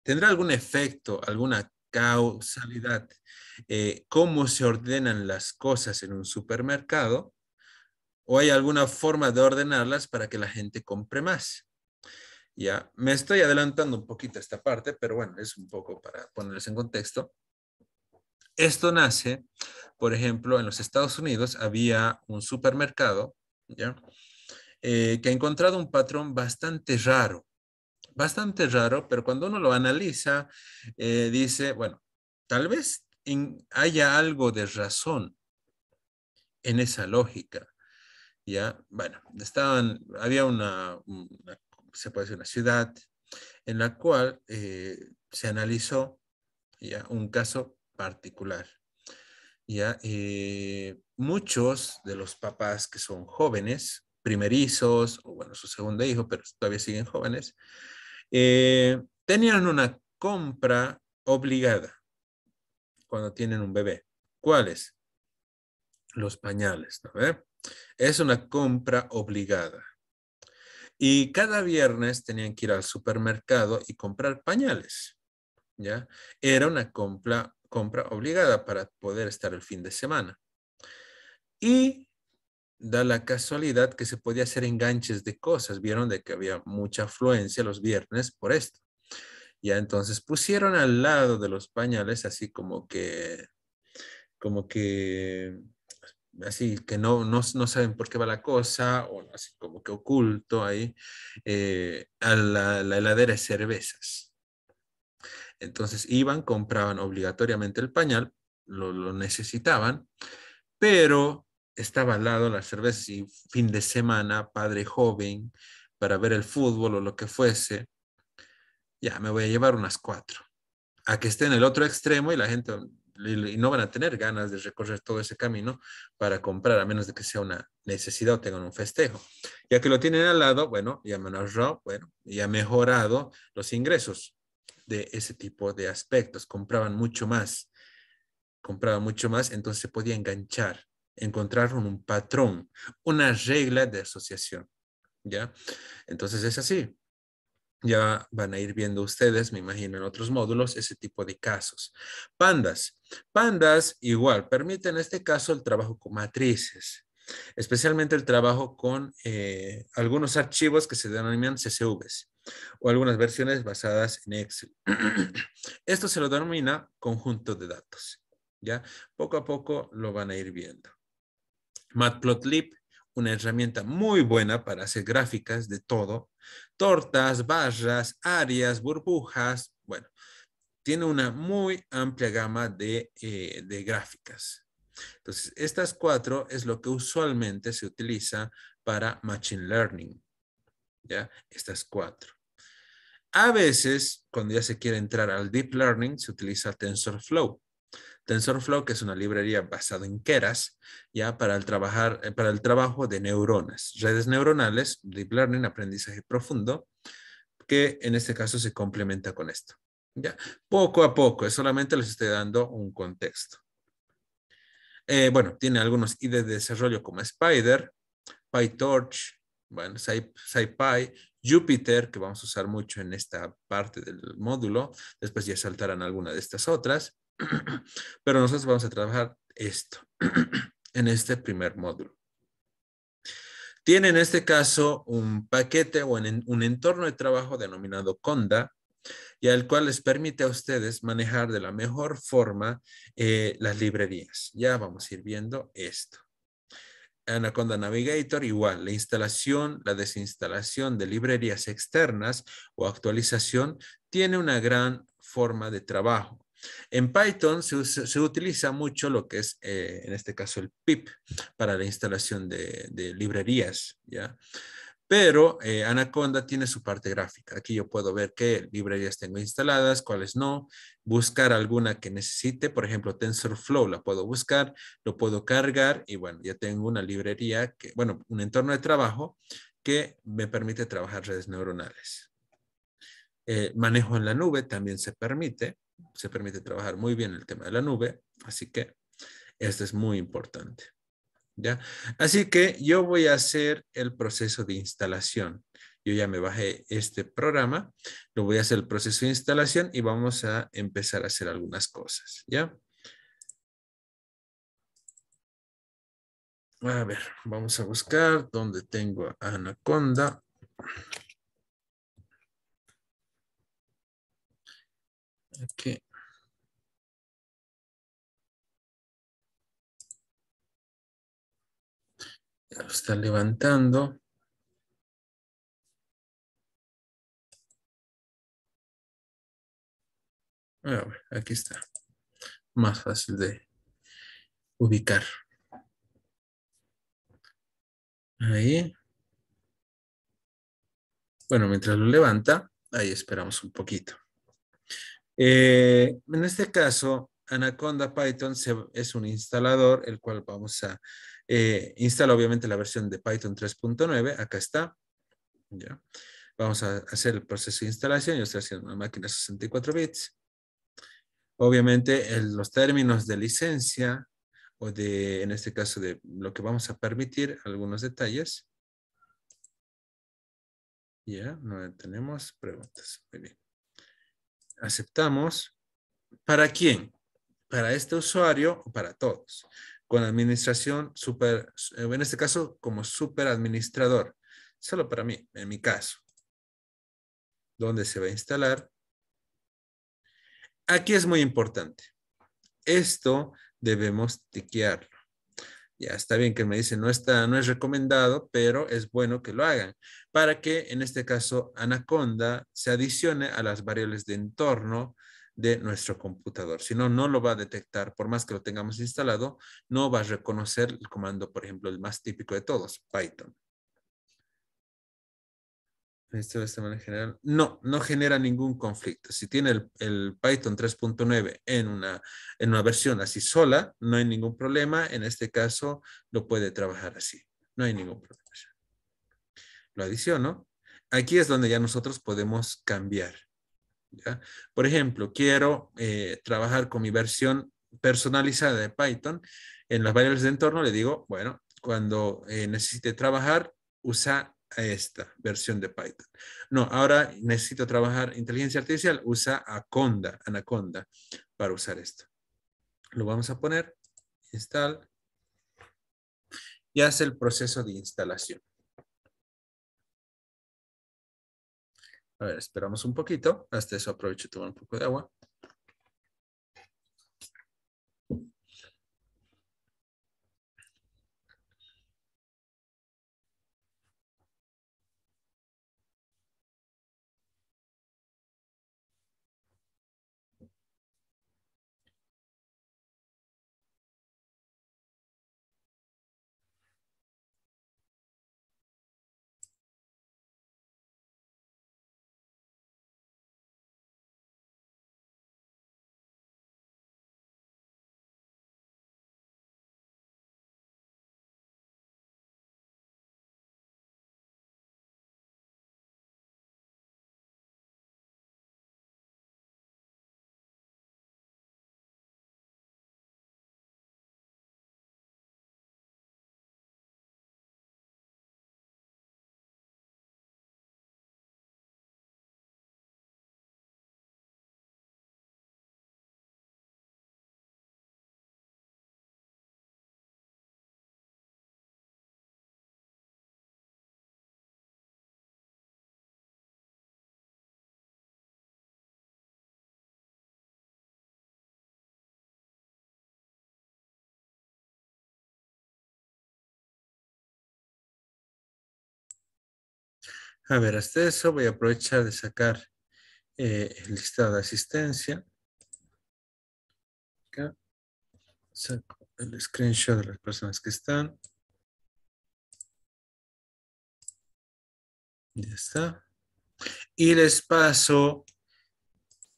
tendrá algún efecto, alguna causalidad, cómo se ordenan las cosas en un supermercado, o hay alguna forma de ordenarlas para que la gente compre más. Ya, me estoy adelantando un poquito a esta parte, pero bueno, es un poco para ponerles en contexto. Esto nace, por ejemplo, en los Estados Unidos había un supermercado, ¿ya? Que ha encontrado un patrón bastante raro, pero cuando uno lo analiza, dice, bueno, tal vez haya algo de razón en esa lógica, ¿ya? Bueno, había se puede decir, una ciudad en la cual se analizó ya un caso particular. Ya, muchos de los papás que son jóvenes, primerizos, o bueno, su segundo hijo, pero todavía siguen jóvenes, tenían una compra obligada cuando tienen un bebé. ¿Cuáles? Los pañales, ¿no? Es una compra obligada. Y cada viernes tenían que ir al supermercado y comprar pañales, ¿ya? Era una compra obligada para poder estar el fin de semana. Y da la casualidad que se podía hacer enganches de cosas. Vieron de que había mucha afluencia los viernes por esto. Ya entonces pusieron al lado de los pañales así como que, así que no saben por qué va la cosa, o así como que oculto ahí, a la heladera de cervezas. Entonces iban, compraban obligatoriamente el pañal, lo necesitaban, pero estaba al lado las cervezas y fin de semana, padre joven, para ver el fútbol o lo que fuese, ya me voy a llevar unas 4. A que esté en el otro extremo y la gente y no van a tener ganas de recorrer todo ese camino para comprar, a menos de que sea una necesidad o tengan un festejo. Ya que lo tienen al lado, bueno, ya me han ahorrado, bueno, y ha mejorado los ingresos de ese tipo de aspectos. Compraban mucho más, entonces se podía enganchar, encontrar un patrón, una regla de asociación, ¿ya? Entonces es así. Ya van a ir viendo ustedes, me imagino, en otros módulos, ese tipo de casos. Pandas. Pandas igual, permiten en este caso el trabajo con matrices, especialmente el trabajo con algunos archivos que se denominan CSVs o algunas versiones basadas en Excel. Esto se lo denomina conjunto de datos. ¿Ya? Poco a poco lo van a ir viendo. Matplotlib, una herramienta muy buena para hacer gráficas de todo. Tortas, barras, áreas, burbujas. Bueno, tiene una muy amplia gama de gráficas. Entonces, estas 4 es lo que usualmente se utiliza para Machine Learning. ¿Ya? Estas 4. A veces, cuando ya se quiere entrar al Deep Learning, se utiliza TensorFlow. TensorFlow, que es una librería basada en Keras, ya para el trabajo de neuronas, redes neuronales, Deep Learning, aprendizaje profundo, que en este caso se complementa con esto. Ya, poco a poco, solamente les estoy dando un contexto. Bueno, tiene algunos IDE de desarrollo como Spider, PyTorch, bueno, SciPy, Jupyter, que vamos a usar mucho en esta parte del módulo. Después ya saltarán alguna de estas otras. Pero nosotros vamos a trabajar esto en este primer módulo. Tiene en este caso un paquete o un entorno de trabajo denominado Conda, y al cual les permite a ustedes manejar de la mejor forma las librerías. Ya vamos a ir viendo esto. Anaconda Navigator, igual, la instalación, la desinstalación de librerías externas o actualización tiene una gran forma de trabajo. En Python se utiliza mucho lo que es, en este caso, el pip para la instalación de librerías, ¿ya? Pero Anaconda tiene su parte gráfica. Aquí yo puedo ver qué librerías tengo instaladas, cuáles no, buscar alguna que necesite. Por ejemplo, TensorFlow la puedo buscar, lo puedo cargar y bueno, ya tengo una librería, bueno, un entorno de trabajo que me permite trabajar redes neuronales. Manejo en la nube también se permite trabajar muy bien el tema de la nube, así que esto es muy importante. ¿Ya? Así que yo voy a hacer el proceso de instalación. Yo ya me bajé este programa, lo voy a hacer el proceso de instalación y vamos a empezar a hacer algunas cosas, ¿ya? A ver, vamos a buscar dónde tengo a Anaconda. Aquí. Ya lo está levantando. A ver, aquí está. Más fácil de ubicar. Ahí. Bueno, mientras lo levanta, ahí esperamos un poquito. En este caso, Anaconda Python es un instalador, el cual vamos a instalar obviamente la versión de Python 3.9. Acá está. ¿Ya? Vamos a hacer el proceso de instalación. Yo estoy haciendo una máquina 64 bits. Obviamente, los términos de licencia o en este caso, de lo que vamos a permitir, algunos detalles. Ya, no tenemos preguntas. Muy bien. Aceptamos. ¿Para quién? ¿Para este usuario o para todos? Con administración super, en este caso como super administrador. Solo para mí, en mi caso. ¿Dónde se va a instalar? Aquí es muy importante. Esto debemos tiquearlo. Ya está bien que me dicen no es recomendado, pero es bueno que lo hagan para que en este caso Anaconda se adicione a las variables de entorno de nuestro computador. Si no, no lo va a detectar, por más que lo tengamos instalado, no va a reconocer el comando, por ejemplo, el más típico de todos, Python. Esto de esta manera general. No, no genera ningún conflicto. Si tiene el Python 3.9 en una versión así sola, no hay ningún problema. En este caso, lo puede trabajar así. No hay ningún problema. Lo adiciono. Aquí es donde ya nosotros podemos cambiar. ¿Ya? Por ejemplo, quiero trabajar con mi versión personalizada de Python. En las variables de entorno le digo, bueno, cuando necesite trabajar, usa esta versión de Python. No, ahora necesito trabajar inteligencia artificial, usa Anaconda para usar esto. Lo vamos a poner, install, y hace el proceso de instalación. A ver, esperamos un poquito. Hasta eso aprovecho y tomo un poco de agua. A ver, hasta eso voy a aprovechar de sacar el listado de asistencia. Acá saco el screenshot de las personas que están. Ya está. Y les paso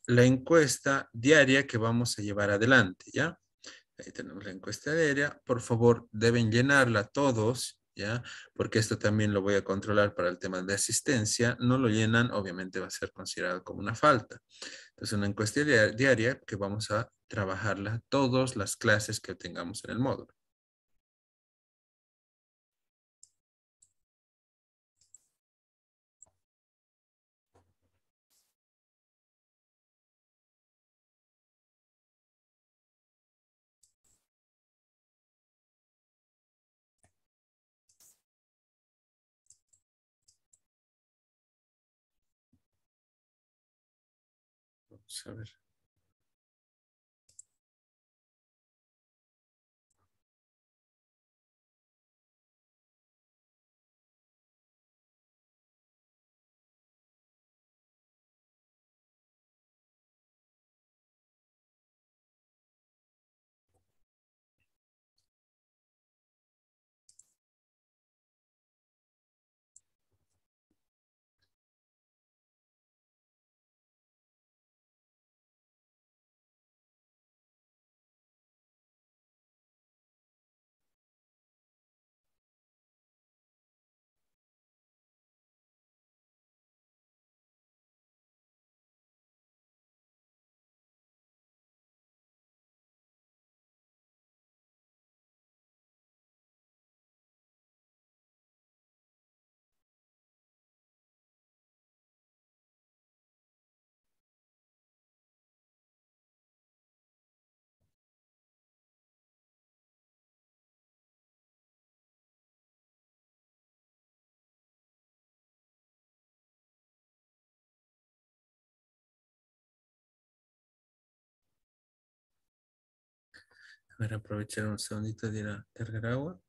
la encuesta diaria que vamos a llevar adelante, ¿ya? Ahí tenemos la encuesta diaria. Por favor, deben llenarla todos, ¿ya? Porque esto también lo voy a controlar para el tema de asistencia. No lo llenan, obviamente va a ser considerado como una falta. Entonces, una encuesta diaria que vamos a trabajarla todas las clases que tengamos en el módulo. Vamos a ver. A ver, aprovechar un segundito de ir a cargar agua.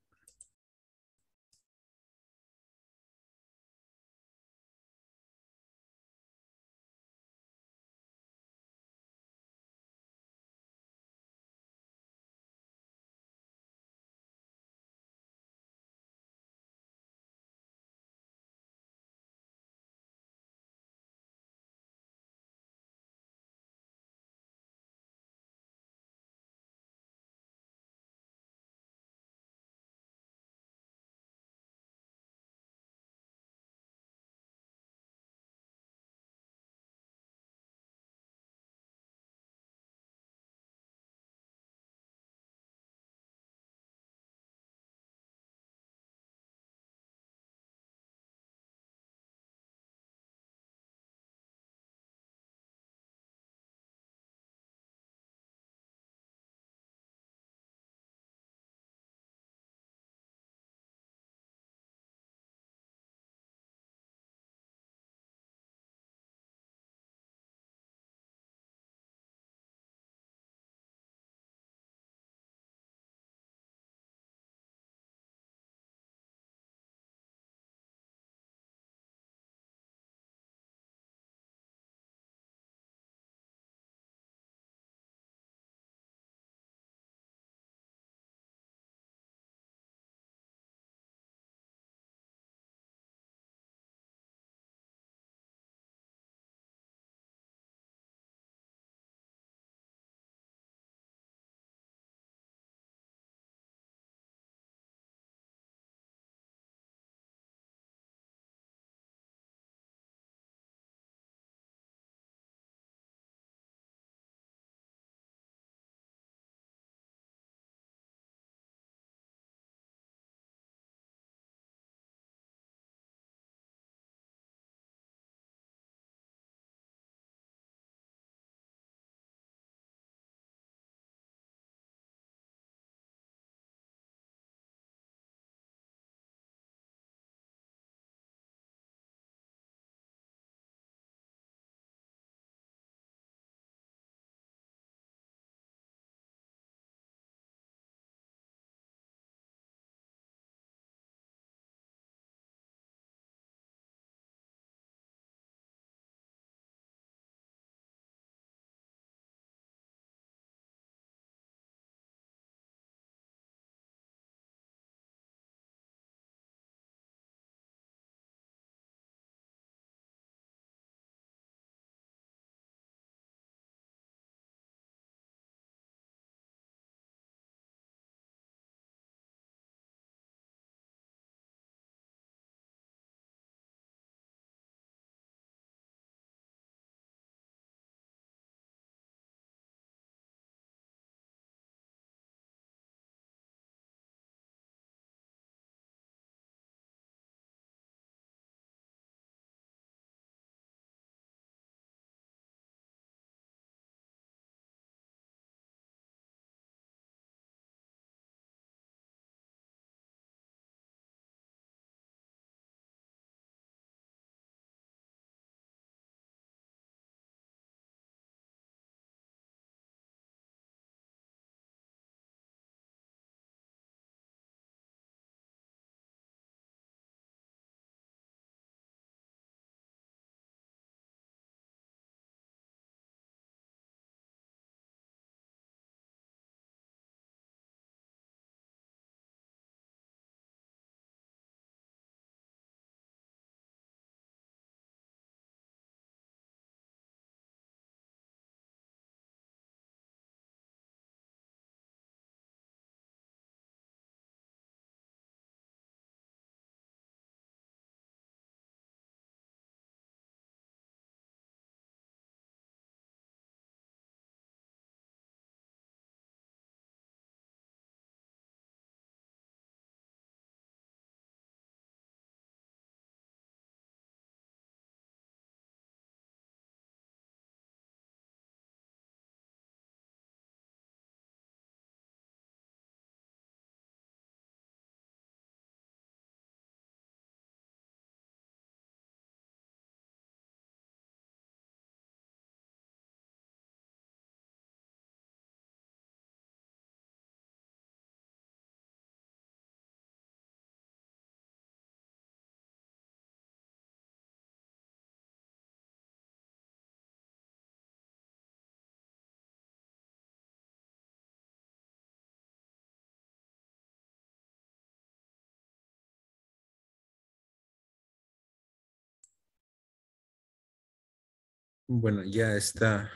Bueno, ya está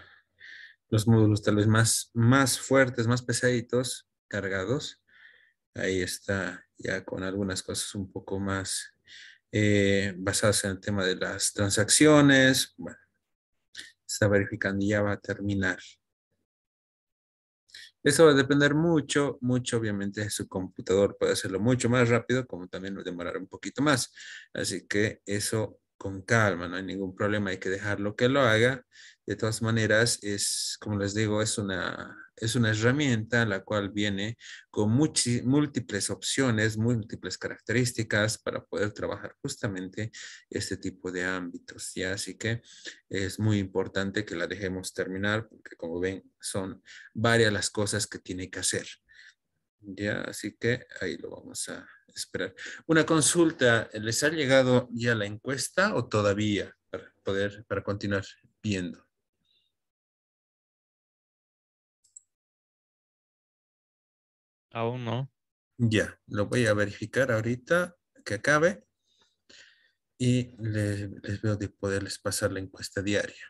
los módulos tal vez más fuertes, más pesaditos, cargados. Ahí está ya con algunas cosas un poco más basadas en el tema de las transacciones. Bueno, está verificando y ya va a terminar. Eso va a depender mucho obviamente de su computador. Puede hacerlo mucho más rápido, como también va a demorar un poquito más. Así que eso con calma, no hay ningún problema, hay que dejarlo que lo haga. De todas maneras, como les digo, es una herramienta la cual viene con múltiples opciones, múltiples características para poder trabajar justamente este tipo de ámbitos, ¿ya? Así que es muy importante que la dejemos terminar, porque como ven, son varias las cosas que tiene que hacer. Ya, así que ahí lo vamos a esperar. Una consulta, ¿les ha llegado ya la encuesta o todavía para continuar viendo? Aún no. Ya, lo voy a verificar ahorita que acabe y les veo de poderles pasar la encuesta diaria.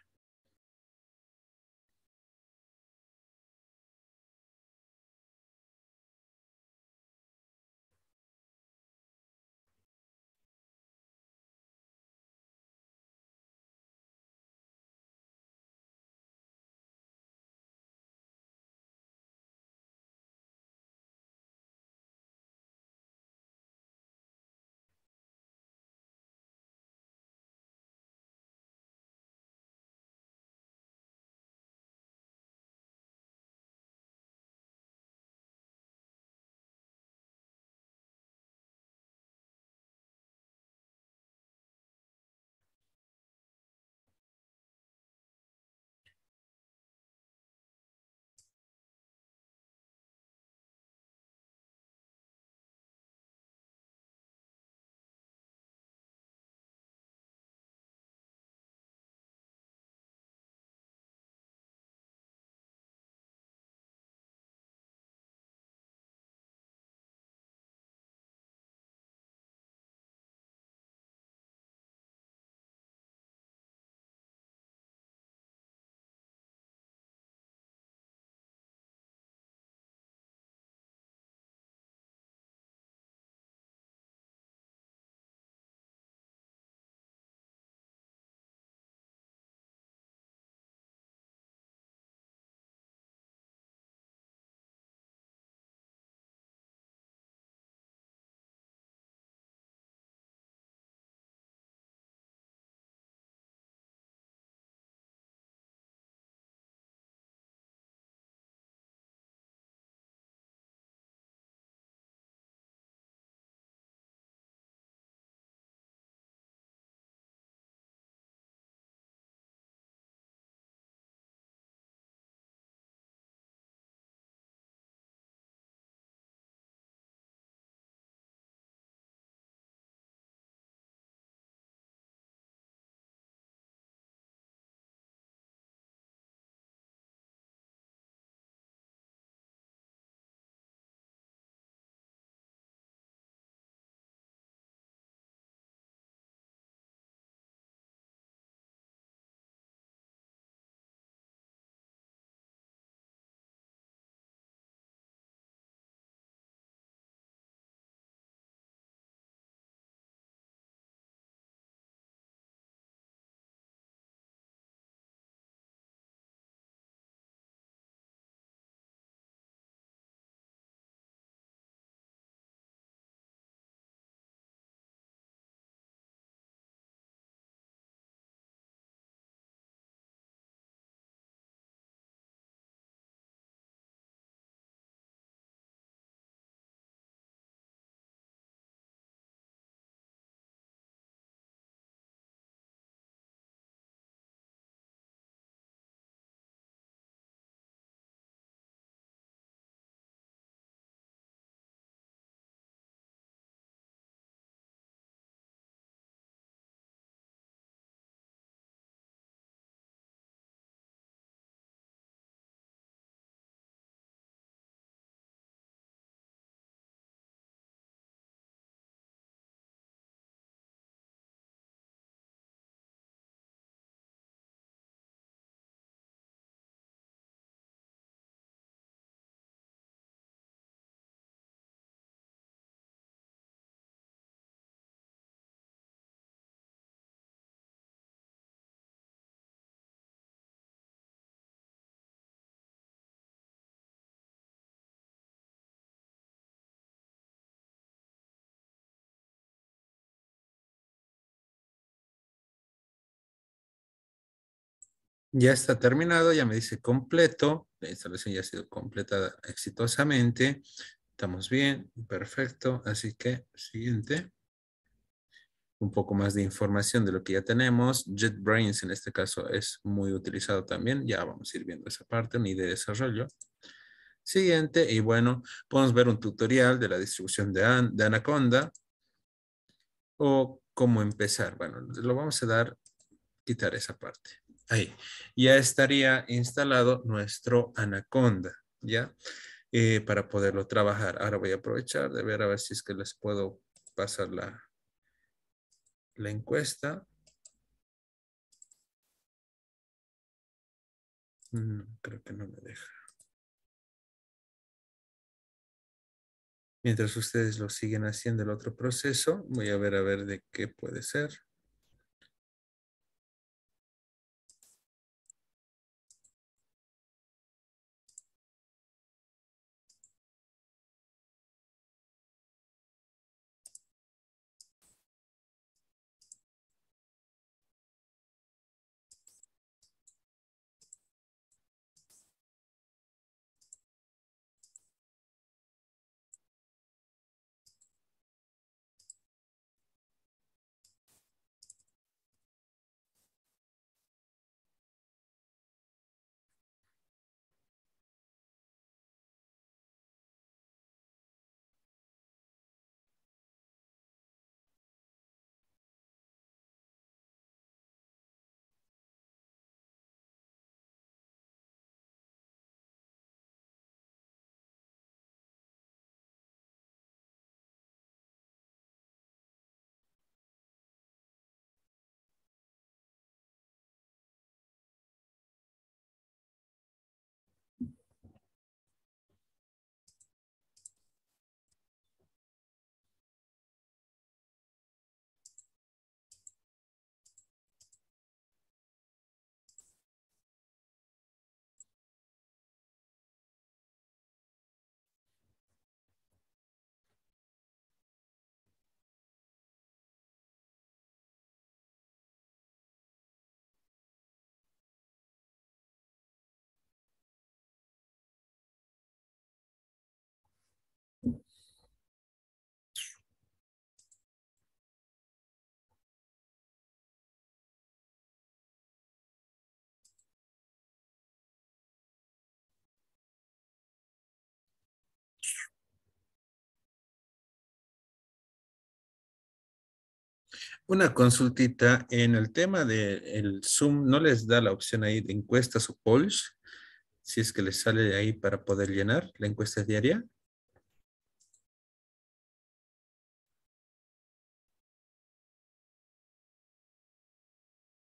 Ya está terminado, ya me dice completo. La instalación ya ha sido completada exitosamente. Estamos bien, perfecto. Así que siguiente. Un poco más de información de lo que ya tenemos. JetBrains en este caso es muy utilizado también. Ya vamos a ir viendo esa parte, ni de desarrollo. Siguiente, y bueno, podemos ver un tutorial de la distribución de Anaconda o cómo empezar. Bueno, lo vamos a dar, quitar esa parte. Ahí, ya estaría instalado nuestro Anaconda, ¿ya? Para poderlo trabajar. Ahora voy a aprovechar de ver a ver si es que les puedo pasar la encuesta. Creo que no me deja. Mientras ustedes lo siguen haciendo el otro proceso, voy a ver de qué puede ser. Una consultita en el tema del Zoom, ¿no les da la opción ahí de encuestas o polls? Si es que les sale ahí para poder llenar la encuesta diaria.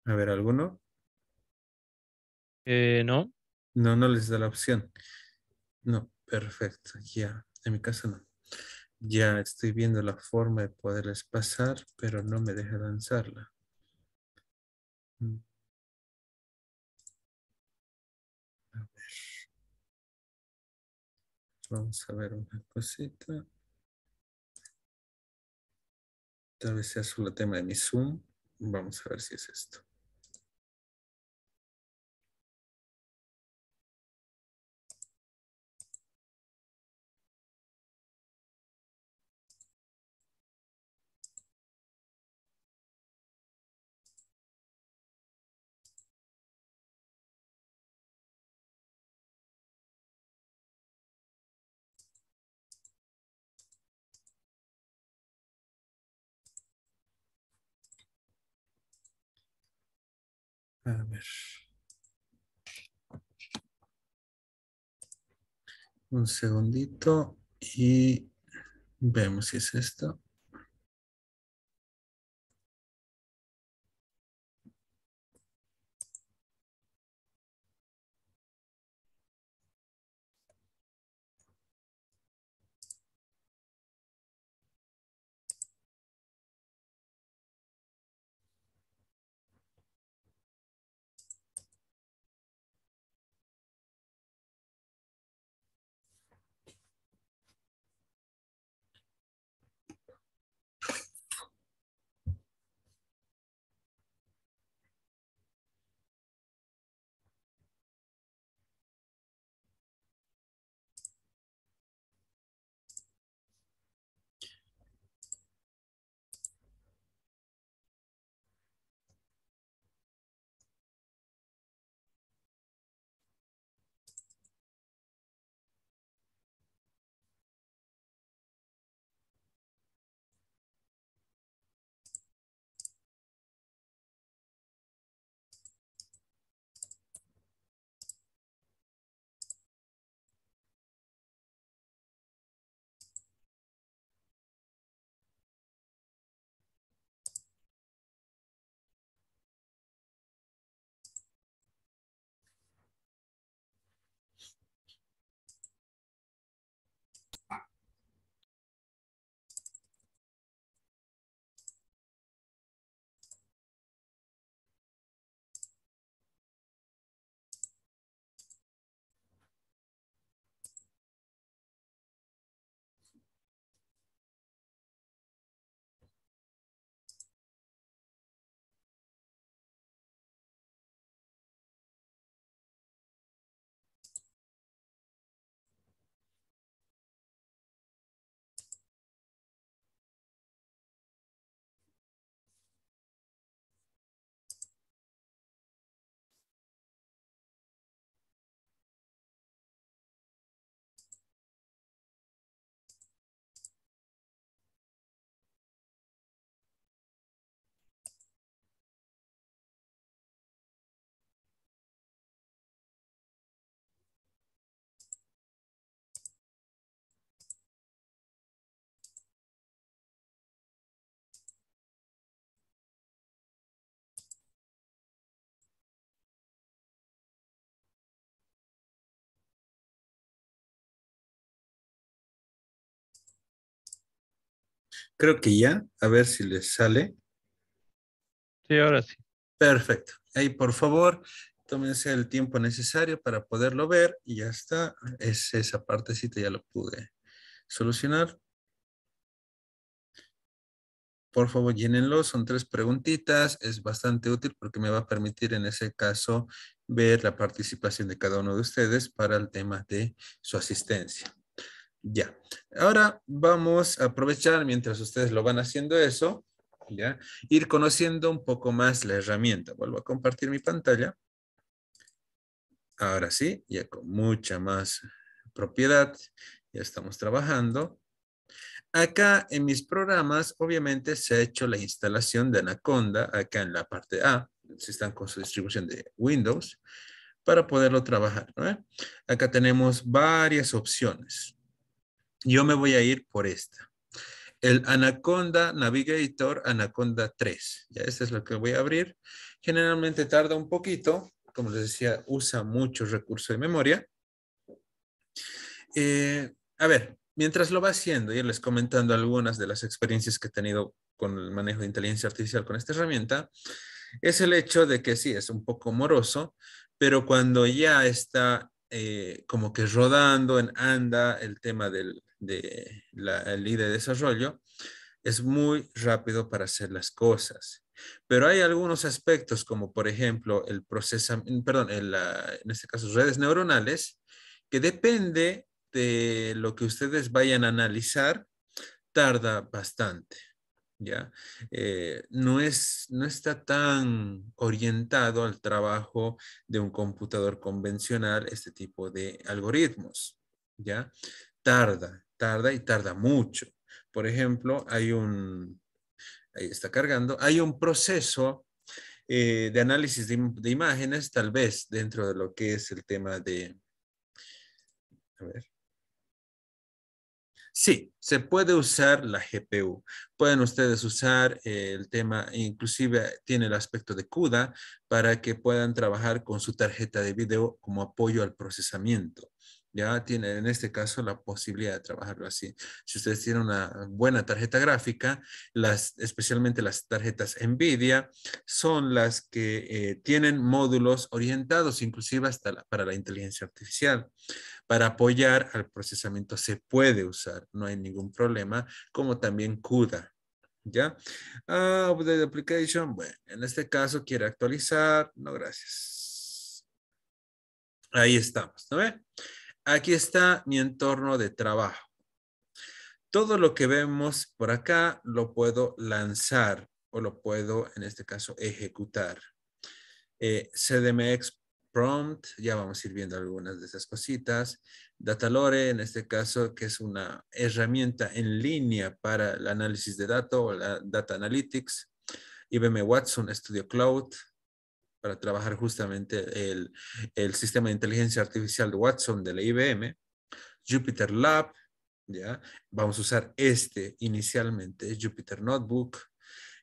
A ver, ¿alguno? No. No, no les da la opción. No, perfecto, ya. En mi caso no. Ya estoy viendo la forma de poderles pasar, pero no me deja lanzarla. Mm, a ver, vamos a ver una cosita. Tal vez sea solo tema de mi Zoom. Vamos a ver si es esto. A ver, un segundito y vemos si es esto. Creo que ya, a ver si les sale. Sí, ahora sí. Perfecto. Ahí, por favor, tómense el tiempo necesario para poderlo ver y ya está. Esa partecita ya lo pude solucionar. Por favor, llénenlo. Son 3 preguntitas. Es bastante útil porque me va a permitir en ese caso ver la participación de cada uno de ustedes para el tema de su asistencia. Ya. Ahora vamos a aprovechar mientras ustedes lo van haciendo eso, ya, ir conociendo un poco más la herramienta. Vuelvo a compartir mi pantalla. Ahora sí, ya con mucha más propiedad, ya estamos trabajando. Acá en mis programas, obviamente se ha hecho la instalación de Anaconda, acá en la parte A, si están con su distribución de Windows, para poderlo trabajar, ¿no? Acá tenemos varias opciones. Yo me voy a ir por esta. El Anaconda Navigator Anaconda 3. Ya, este es lo que voy a abrir. Generalmente tarda un poquito. Como les decía, usa mucho recurso de memoria. A ver, mientras lo va haciendo, irles comentando algunas de las experiencias que he tenido con el manejo de inteligencia artificial con esta herramienta, es el hecho de que sí, es un poco moroso, pero cuando ya está como que rodando en anda el tema el I de desarrollo, es muy rápido para hacer las cosas. Pero hay algunos aspectos como por ejemplo el procesamiento, perdón, en este caso redes neuronales, que depende de lo que ustedes vayan a analizar, tarda bastante. ¿Ya? No está tan orientado al trabajo de un computador convencional este tipo de algoritmos, ¿ya? Tarda y tarda mucho. Por ejemplo, ahí está cargando, hay un proceso de análisis de imágenes, tal vez dentro de lo que es el tema a ver, sí, se puede usar la GPU. Pueden ustedes usar el tema, inclusive tiene el aspecto de CUDA para que puedan trabajar con su tarjeta de video como apoyo al procesamiento. Ya tienen en este caso la posibilidad de trabajarlo así. Si ustedes tienen una buena tarjeta gráfica, especialmente las tarjetas NVIDIA, son las que tienen módulos orientados inclusive para la inteligencia artificial para apoyar al procesamiento se puede usar, no hay ningún problema, como también CUDA, ¿ya? Update application, bueno, en este caso quiere actualizar, no, gracias. Ahí estamos, ¿no ve? Aquí está mi entorno de trabajo. Todo lo que vemos por acá lo puedo lanzar o lo puedo, en este caso, ejecutar. CDMX Prompt, ya vamos a ir viendo algunas de esas cositas. Datalore, en este caso, que es una herramienta en línea para el análisis de datos o la Data Analytics. IBM Watson Studio Cloud, para trabajar justamente el sistema de inteligencia artificial de Watson de la IBM. Jupyter Lab, ¿ya? Vamos a usar inicialmente, Jupyter Notebook,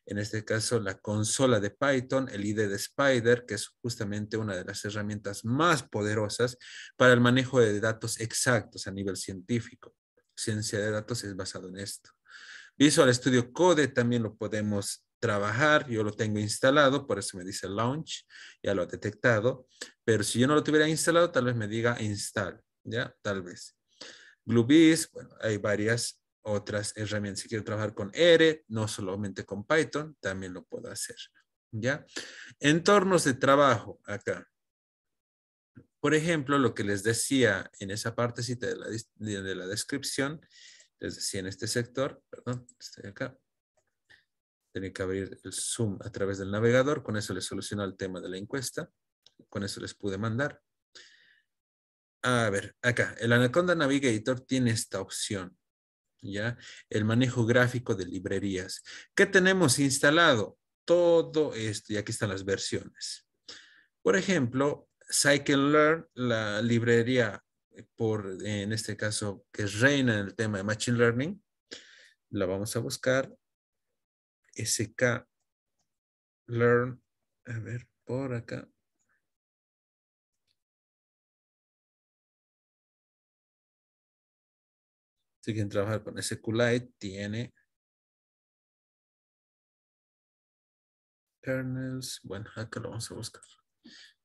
en este caso la consola de Python, el IDE de Spider, que es justamente una de las herramientas más poderosas para el manejo de datos exactos a nivel científico. Ciencia de datos es basado en esto. Visual Studio Code también lo podemos trabajar, yo lo tengo instalado, por eso me dice launch, ya lo ha detectado, pero si yo no lo tuviera instalado, tal vez me diga install, ¿ya? Tal vez. Bluebees, bueno, hay varias otras herramientas. Si quiero trabajar con R, no solamente con Python, también lo puedo hacer. ¿Ya? Entornos de trabajo acá. Por ejemplo, lo que les decía en esa partecita de la descripción, les decía en este sector, perdón, estoy acá. Tenía que abrir el Zoom a través del navegador, con eso les solucionó el tema de la encuesta, con eso les pude mandar. A ver, acá, el Anaconda Navigator tiene esta opción. ¿Ya? El manejo gráfico de librerías. ¿Qué tenemos instalado? Todo esto, y aquí están las versiones. Por ejemplo, Scikit-Learn, la librería en este caso, que reina en el tema de Machine Learning, la vamos a buscar, sklearn, a ver, por acá. Si quieren trabajar con SQLite, tiene kernels. Bueno, acá lo vamos a buscar.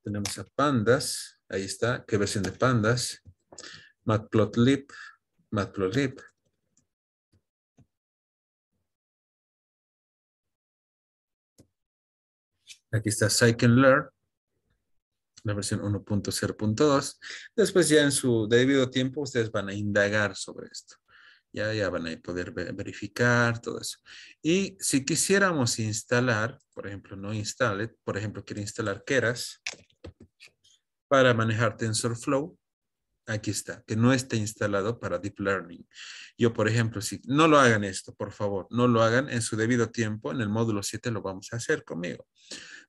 Tenemos a pandas. Ahí está. ¿Qué versión de pandas? Matplotlib. Matplotlib. Aquí está scikit-learn, la versión 1.0.2. Después ya en su debido tiempo ustedes van a indagar sobre esto. Ya van a poder verificar todo eso. Y si quisiéramos instalar, por ejemplo, no instale, por ejemplo, quiero instalar Keras para manejar TensorFlow. Aquí está, que no esté instalado para Deep Learning. Yo, por ejemplo, si no lo hagan esto, por favor, no lo hagan en su debido tiempo. En el módulo 7 lo vamos a hacer conmigo.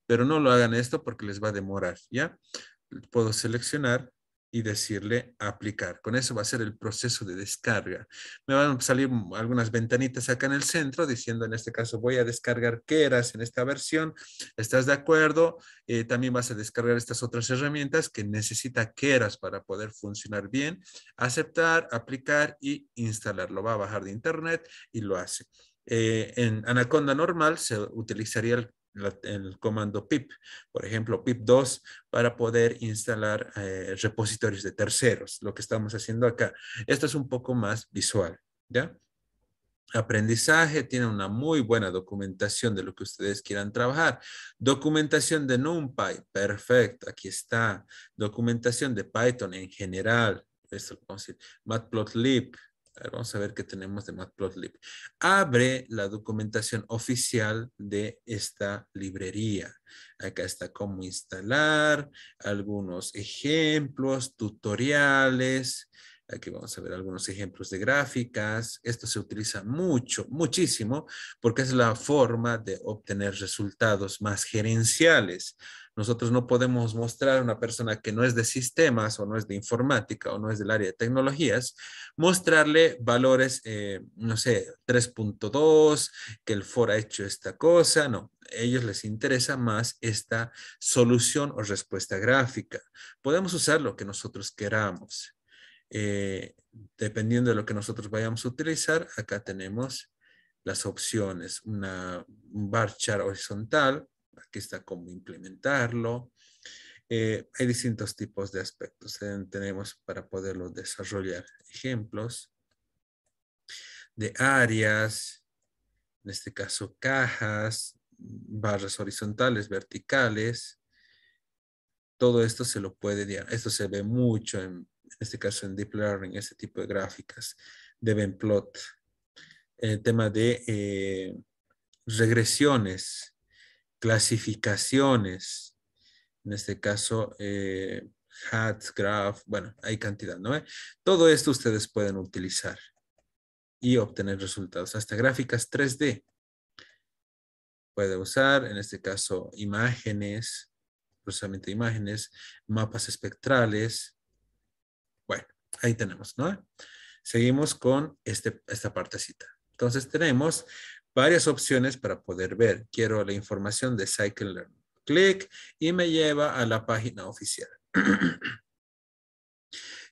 Pero no lo hagan esto porque les va a demorar, ¿ya? Puedo seleccionar y decirle aplicar. Con eso va a ser el proceso de descarga. Me van a salir algunas ventanitas acá en el centro diciendo, en este caso, voy a descargar Keras en esta versión. ¿Estás de acuerdo? También vas a descargar estas otras herramientas que necesita Keras para poder funcionar bien. Aceptar, aplicar y instalar. Lo va a bajar de internet y lo hace. En Anaconda normal se utilizaría el comando pip, por ejemplo, pip2 para poder instalar repositorios de terceros, lo que estamos haciendo acá. Esto es un poco más visual, ¿ya? Aprendizaje, tiene una muy buena documentación de lo que ustedes quieran trabajar. Documentación de NumPy, perfecto, aquí está. Documentación de Python en general, esto lo vamos a decir. Matplotlib, vamos a ver qué tenemos de Matplotlib. Abre la documentación oficial de esta librería. Acá está cómo instalar, algunos ejemplos, tutoriales. Aquí vamos a ver algunos ejemplos de gráficas. Esto se utiliza mucho, muchísimo, porque es la forma de obtener resultados más gerenciales. Nosotros no podemos mostrar a una persona que no es de sistemas o no es de informática o no es del área de tecnologías, mostrarle valores, no sé, 3.2, que el for ha hecho esta cosa. No, a ellos les interesa más esta solución o respuesta gráfica. Podemos usar lo que nosotros queramos. Eh, Dependiendo de lo que nosotros vayamos a utilizar, acá tenemos las opciones. Un bar chart horizontal, aquí está cómo implementarlo. Hay distintos tipos de aspectos. Tenemos para poderlo desarrollar ejemplos de áreas, en este caso cajas, barras horizontales, verticales. Todo esto se lo puede, esto se ve mucho en este caso en Deep Learning, este tipo de gráficas de Venplot. El tema de regresiones, clasificaciones, en este caso hats, graph, bueno, hay cantidad, ¿no? Todo esto ustedes pueden utilizar y obtener resultados. Hasta gráficas 3D. Puede usar, en este caso, imágenes, procesamiento de imágenes, mapas espectrales. Bueno, ahí tenemos, ¿no? Seguimos con esta partecita. Entonces tenemos varias opciones para poder ver. Quiero la información de scikit-learn. Clic y me lleva a la página oficial.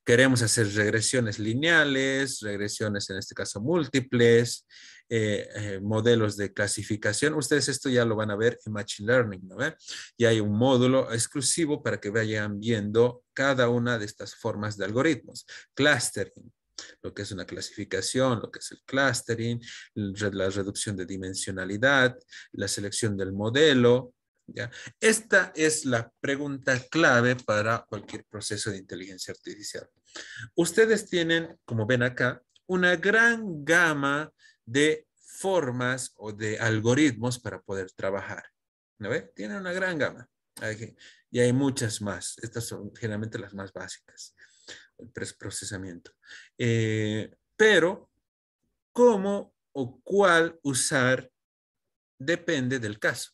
Queremos hacer regresiones lineales, regresiones en este caso múltiples, modelos de clasificación. Ustedes esto ya lo van a ver en Machine Learning, ¿no? Y hay un módulo exclusivo para que vayan viendo cada una de estas formas de algoritmos. Clustering, lo que es una clasificación, lo que es el clustering, la reducción de dimensionalidad, la selección del modelo. ¿Ya? Esta es la pregunta clave para cualquier proceso de inteligencia artificial. Ustedes tienen, como ven acá, una gran gama de formas o de algoritmos para poder trabajar. ¿No ve? Tienen una gran gama. Y hay muchas más. Estas son generalmente las más básicas. El procesamiento. Pero, ¿cómo o cuál usar? Depende del caso.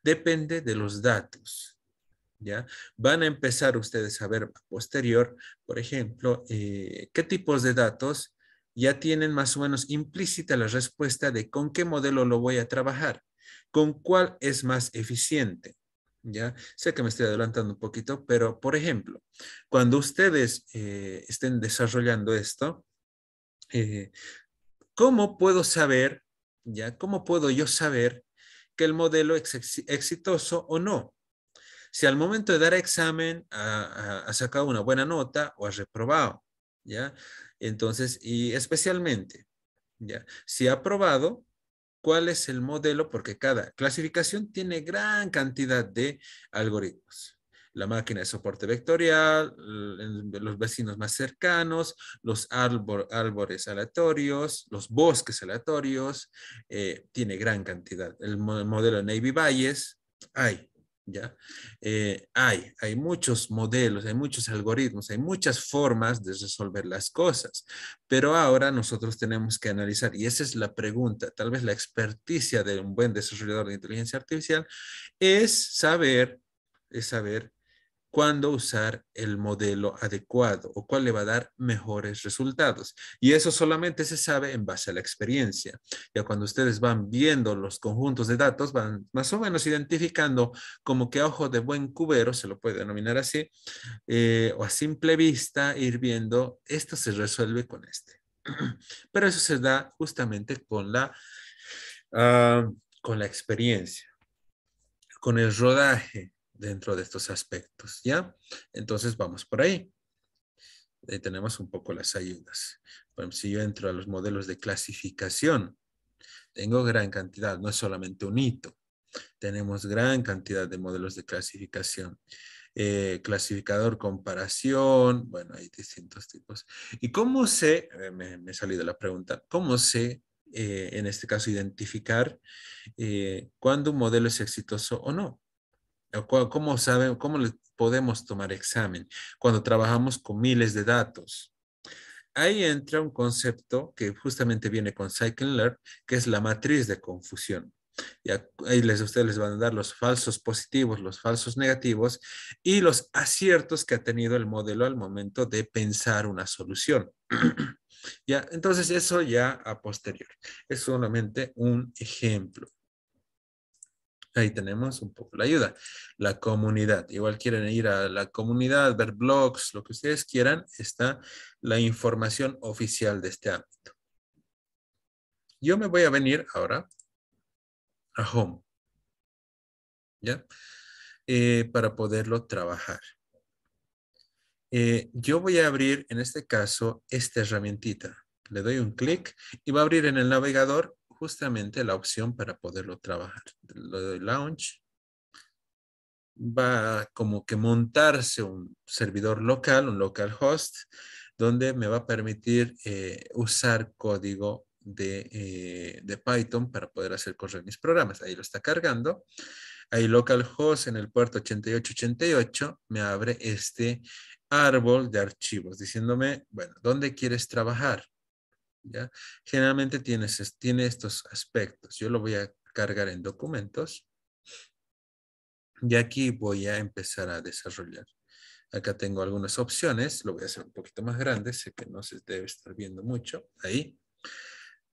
Depende de los datos. ¿Ya? Van a empezar ustedes a ver a posterior, por ejemplo, qué tipos de datos ya tienen más o menos implícita la respuesta de con qué modelo lo voy a trabajar, con cuál es más eficiente. ¿Ya? Sé que me estoy adelantando un poquito, pero por ejemplo, cuando ustedes estén desarrollando esto, ¿cómo puedo saber, ya? ¿Cómo puedo yo saber que el modelo es exitoso o no. Si al momento de dar examen ha sacado una buena nota o ha reprobado, ¿ya? Entonces, y especialmente, ¿ya? Si ha aprobado, ¿cuál es el modelo? Porque cada clasificación tiene gran cantidad de algoritmos. La máquina de soporte vectorial, los vecinos más cercanos, los árboles aleatorios, los bosques aleatorios, tiene gran cantidad. El modelo de Navy Bayes, hay, ¿ya? Hay muchos modelos, hay muchos algoritmos, hay muchas formas de resolver las cosas. Pero ahora nosotros tenemos que analizar, y esa es la pregunta, tal vez la experticia de un buen desarrollador de inteligencia artificial es saber cuándo usar el modelo adecuado o cuál le va a dar mejores resultados. Y eso solamente se sabe en base a la experiencia. Ya cuando ustedes van viendo los conjuntos de datos, van más o menos identificando como que a ojo de buen cubero, se lo puede denominar así, o a simple vista, ir viendo, esto se resuelve con este. Pero eso se da justamente con la experiencia, con el rodaje dentro de estos aspectos, ¿ya? Entonces vamos por ahí. Ahí tenemos un poco las ayudas. Por ejemplo, si yo entro a los modelos de clasificación, tengo gran cantidad, no es solamente un hito. Tenemos gran cantidad de modelos de clasificación. Clasificador, comparación, bueno, hay distintos tipos. ¿Y cómo sé, me salí de la pregunta, cómo sé, en este caso, identificar cuándo un modelo es exitoso o no? ¿Cómo saben, cómo le podemos tomar examen cuando trabajamos con miles de datos? Ahí entra un concepto que justamente viene con Scikit-Learn, que es la matriz de confusión. Ya, ahí ustedes les van a dar los falsos positivos, los falsos negativos y los aciertos que ha tenido el modelo al momento de pensar una solución. Ya, entonces eso ya a posterior. Es solamente un ejemplo. Ahí tenemos un poco la ayuda. La comunidad. Igual quieren ir a la comunidad, ver blogs, lo que ustedes quieran. Está la información oficial de este ámbito. Yo me voy a venir ahora a Home, ¿ya? Para poderlo trabajar. Yo voy a abrir, en este caso, esta herramientita. Le doy un clic y va a abrir en el navegador justamente la opción para poderlo trabajar. Le doy Launch. Va como que montarse un servidor local, un localhost, donde me va a permitir usar código de Python para poder hacer correr mis programas. Ahí lo está cargando. Ahí localhost en el puerto 8888 me abre este árbol de archivos diciéndome, bueno, ¿dónde quieres trabajar? ¿Ya? Generalmente tiene estos aspectos. Yo lo voy a cargar en documentos. Y aquí voy a empezar a desarrollar. Acá tengo algunas opciones. Lo voy a hacer un poquito más grande. Sé que no se debe estar viendo mucho. Ahí.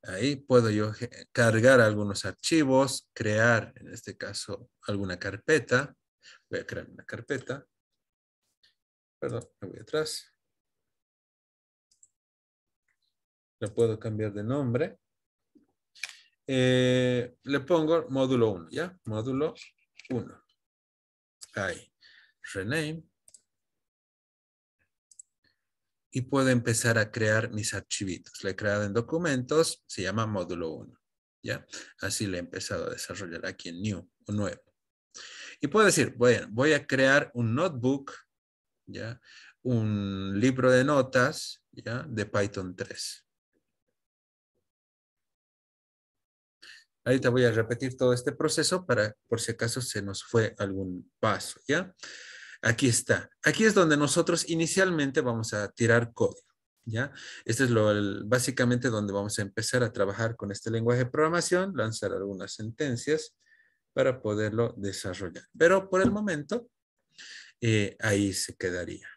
Ahí puedo yo cargar algunos archivos, crear, en este caso, alguna carpeta. Voy a crear una carpeta. Perdón, me voy atrás. Le puedo cambiar de nombre. Le pongo módulo 1, ¿ya? Módulo 1. Ahí. Rename. Y puedo empezar a crear mis archivitos. Le he creado en documentos, se llama módulo 1. ¿Ya? Así le he empezado a desarrollar aquí en New, un nuevo. Y puedo decir, bueno, voy a crear un notebook, ¿ya? Un libro de notas, ¿ya? De Python 3. Ahorita voy a repetir todo este proceso para, por si acaso se nos fue algún paso, ¿ya? Aquí está. Aquí es donde nosotros inicialmente vamos a tirar código, ¿ya? Este es básicamente donde vamos a empezar a trabajar con este lenguaje de programación, lanzar algunas sentencias para poderlo desarrollar. Pero por el momento, ahí se quedaría.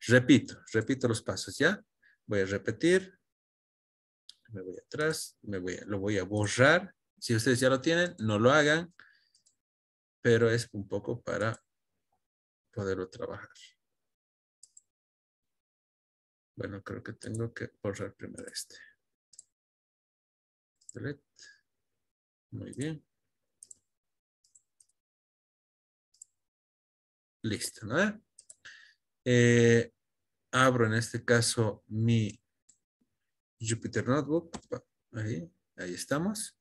Repito los pasos, ¿ya? Voy a repetir, me voy atrás, lo voy a borrar. Si ustedes ya lo tienen, no lo hagan, pero es un poco para poderlo trabajar. Bueno, creo que tengo que borrar primero este. Delete. Muy bien. Listo, ¿no? Abro en este caso mi Jupyter Notebook. Ahí estamos.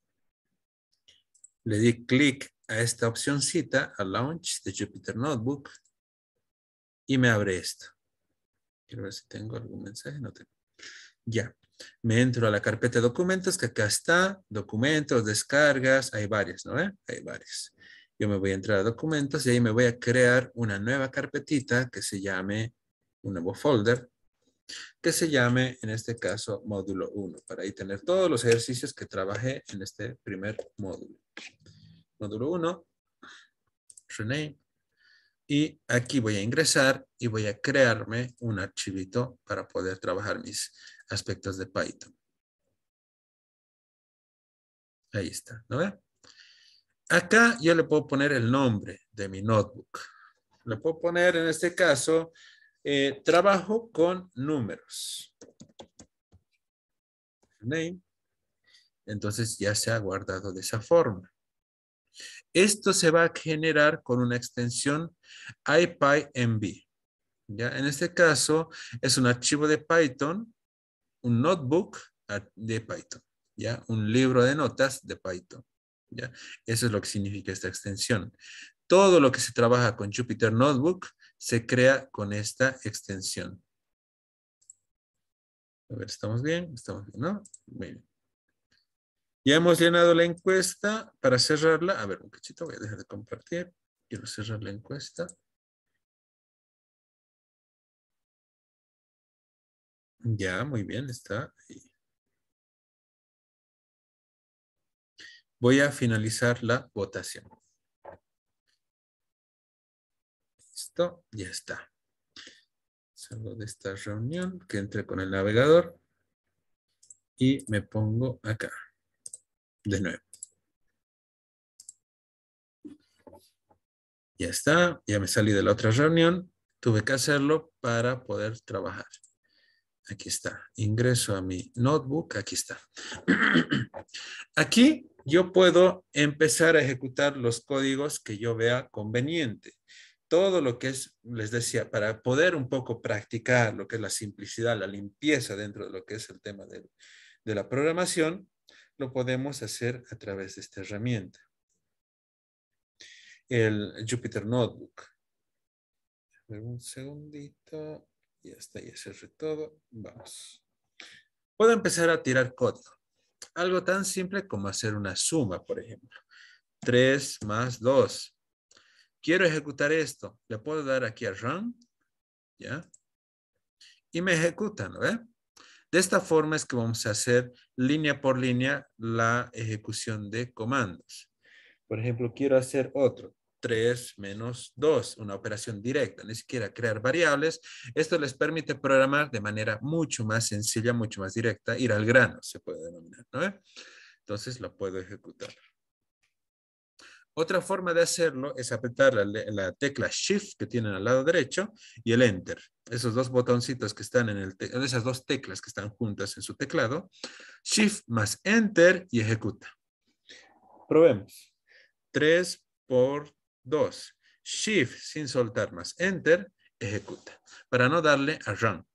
Le di clic a esta opcióncita, a Launch de Jupyter Notebook, y me abre esto. Quiero ver si tengo algún mensaje. No tengo. Ya. Me entro a la carpeta de documentos, que acá está. Documentos, descargas. Hay varias, ¿no? Hay varias. Yo me voy a entrar a documentos y ahí me voy a crear una nueva carpetita que se llame, un nuevo folder, que se llame, en este caso, módulo 1, para ahí tener todos los ejercicios que trabajé en este primer módulo. Módulo 1, rename. Y aquí voy a ingresar y voy a crearme un archivito para poder trabajar mis aspectos de Python. Ahí está, ¿no ve? Acá yo le puedo poner el nombre de mi notebook. Le puedo poner, en este caso, trabajo con números. Name. Entonces ya se ha guardado de esa forma. Esto se va a generar con una extensión IPyMB. ¿Ya? En este caso es un archivo de Python, un notebook de Python, ¿ya? Un libro de notas de Python, ¿ya? Eso es lo que significa esta extensión. Todo lo que se trabaja con Jupyter Notebook se crea con esta extensión. A ver, ¿estamos bien? ¿Estamos bien, no? Bien. Ya hemos llenado la encuesta. Para cerrarla, a ver, un cachito, voy a dejar de compartir. Quiero cerrar la encuesta. Ya, muy bien, está ahí. Voy a finalizar la votación. Listo, ya está. Salgo de esta reunión, que entre con el navegador y me pongo acá. De nuevo. Ya está, ya me salí de la otra reunión. Tuve que hacerlo para poder trabajar. Aquí está. Ingreso a mi notebook. Aquí está. Aquí yo puedo empezar a ejecutar los códigos que yo vea conveniente. Todo lo que es, les decía, para poder un poco practicar lo que es la simplicidad, la limpieza dentro de lo que es el tema de la programación, lo podemos hacer a través de esta herramienta. El Jupyter Notebook. A ver, un segundito. Ya está, ya cerré todo. Vamos. Puedo empezar a tirar código. Algo tan simple como hacer una suma, por ejemplo. 3 más 2. Quiero ejecutar esto. Le puedo dar aquí a Run. ¿Ya? Y me ejecuta, ¿no? De esta forma es que vamos a hacer línea por línea la ejecución de comandos. Por ejemplo, quiero hacer otro. 3 menos 2, una operación directa, ni siquiera crear variables. Esto les permite programar de manera mucho más sencilla, mucho más directa, ir al grano, se puede denominar, ¿no? Entonces lo puedo ejecutar. Otra forma de hacerlo es apretar la tecla Shift que tienen al lado derecho y el Enter. Esos dos botoncitos que están esas dos teclas que están juntas en su teclado. Shift más Enter y ejecuta. Probemos. 3 por 2. Shift sin soltar más Enter, ejecuta. Para no darle a Run.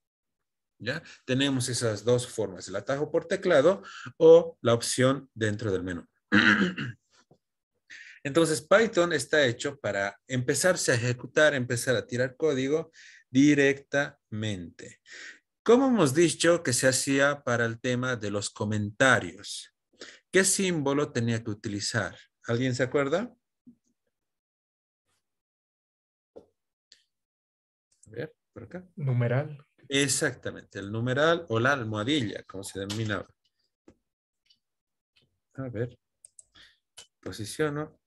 ¿Ya? Tenemos esas dos formas, el atajo por teclado o la opción dentro del menú. Entonces, Python está hecho para empezarse a ejecutar, empezar a tirar código directamente. ¿Cómo hemos dicho que se hacía para el tema de los comentarios? ¿Qué símbolo tenía que utilizar? ¿Alguien se acuerda? A ver, por acá. Numeral. Exactamente, el numeral o la almohadilla, como se denomina. A ver, posiciono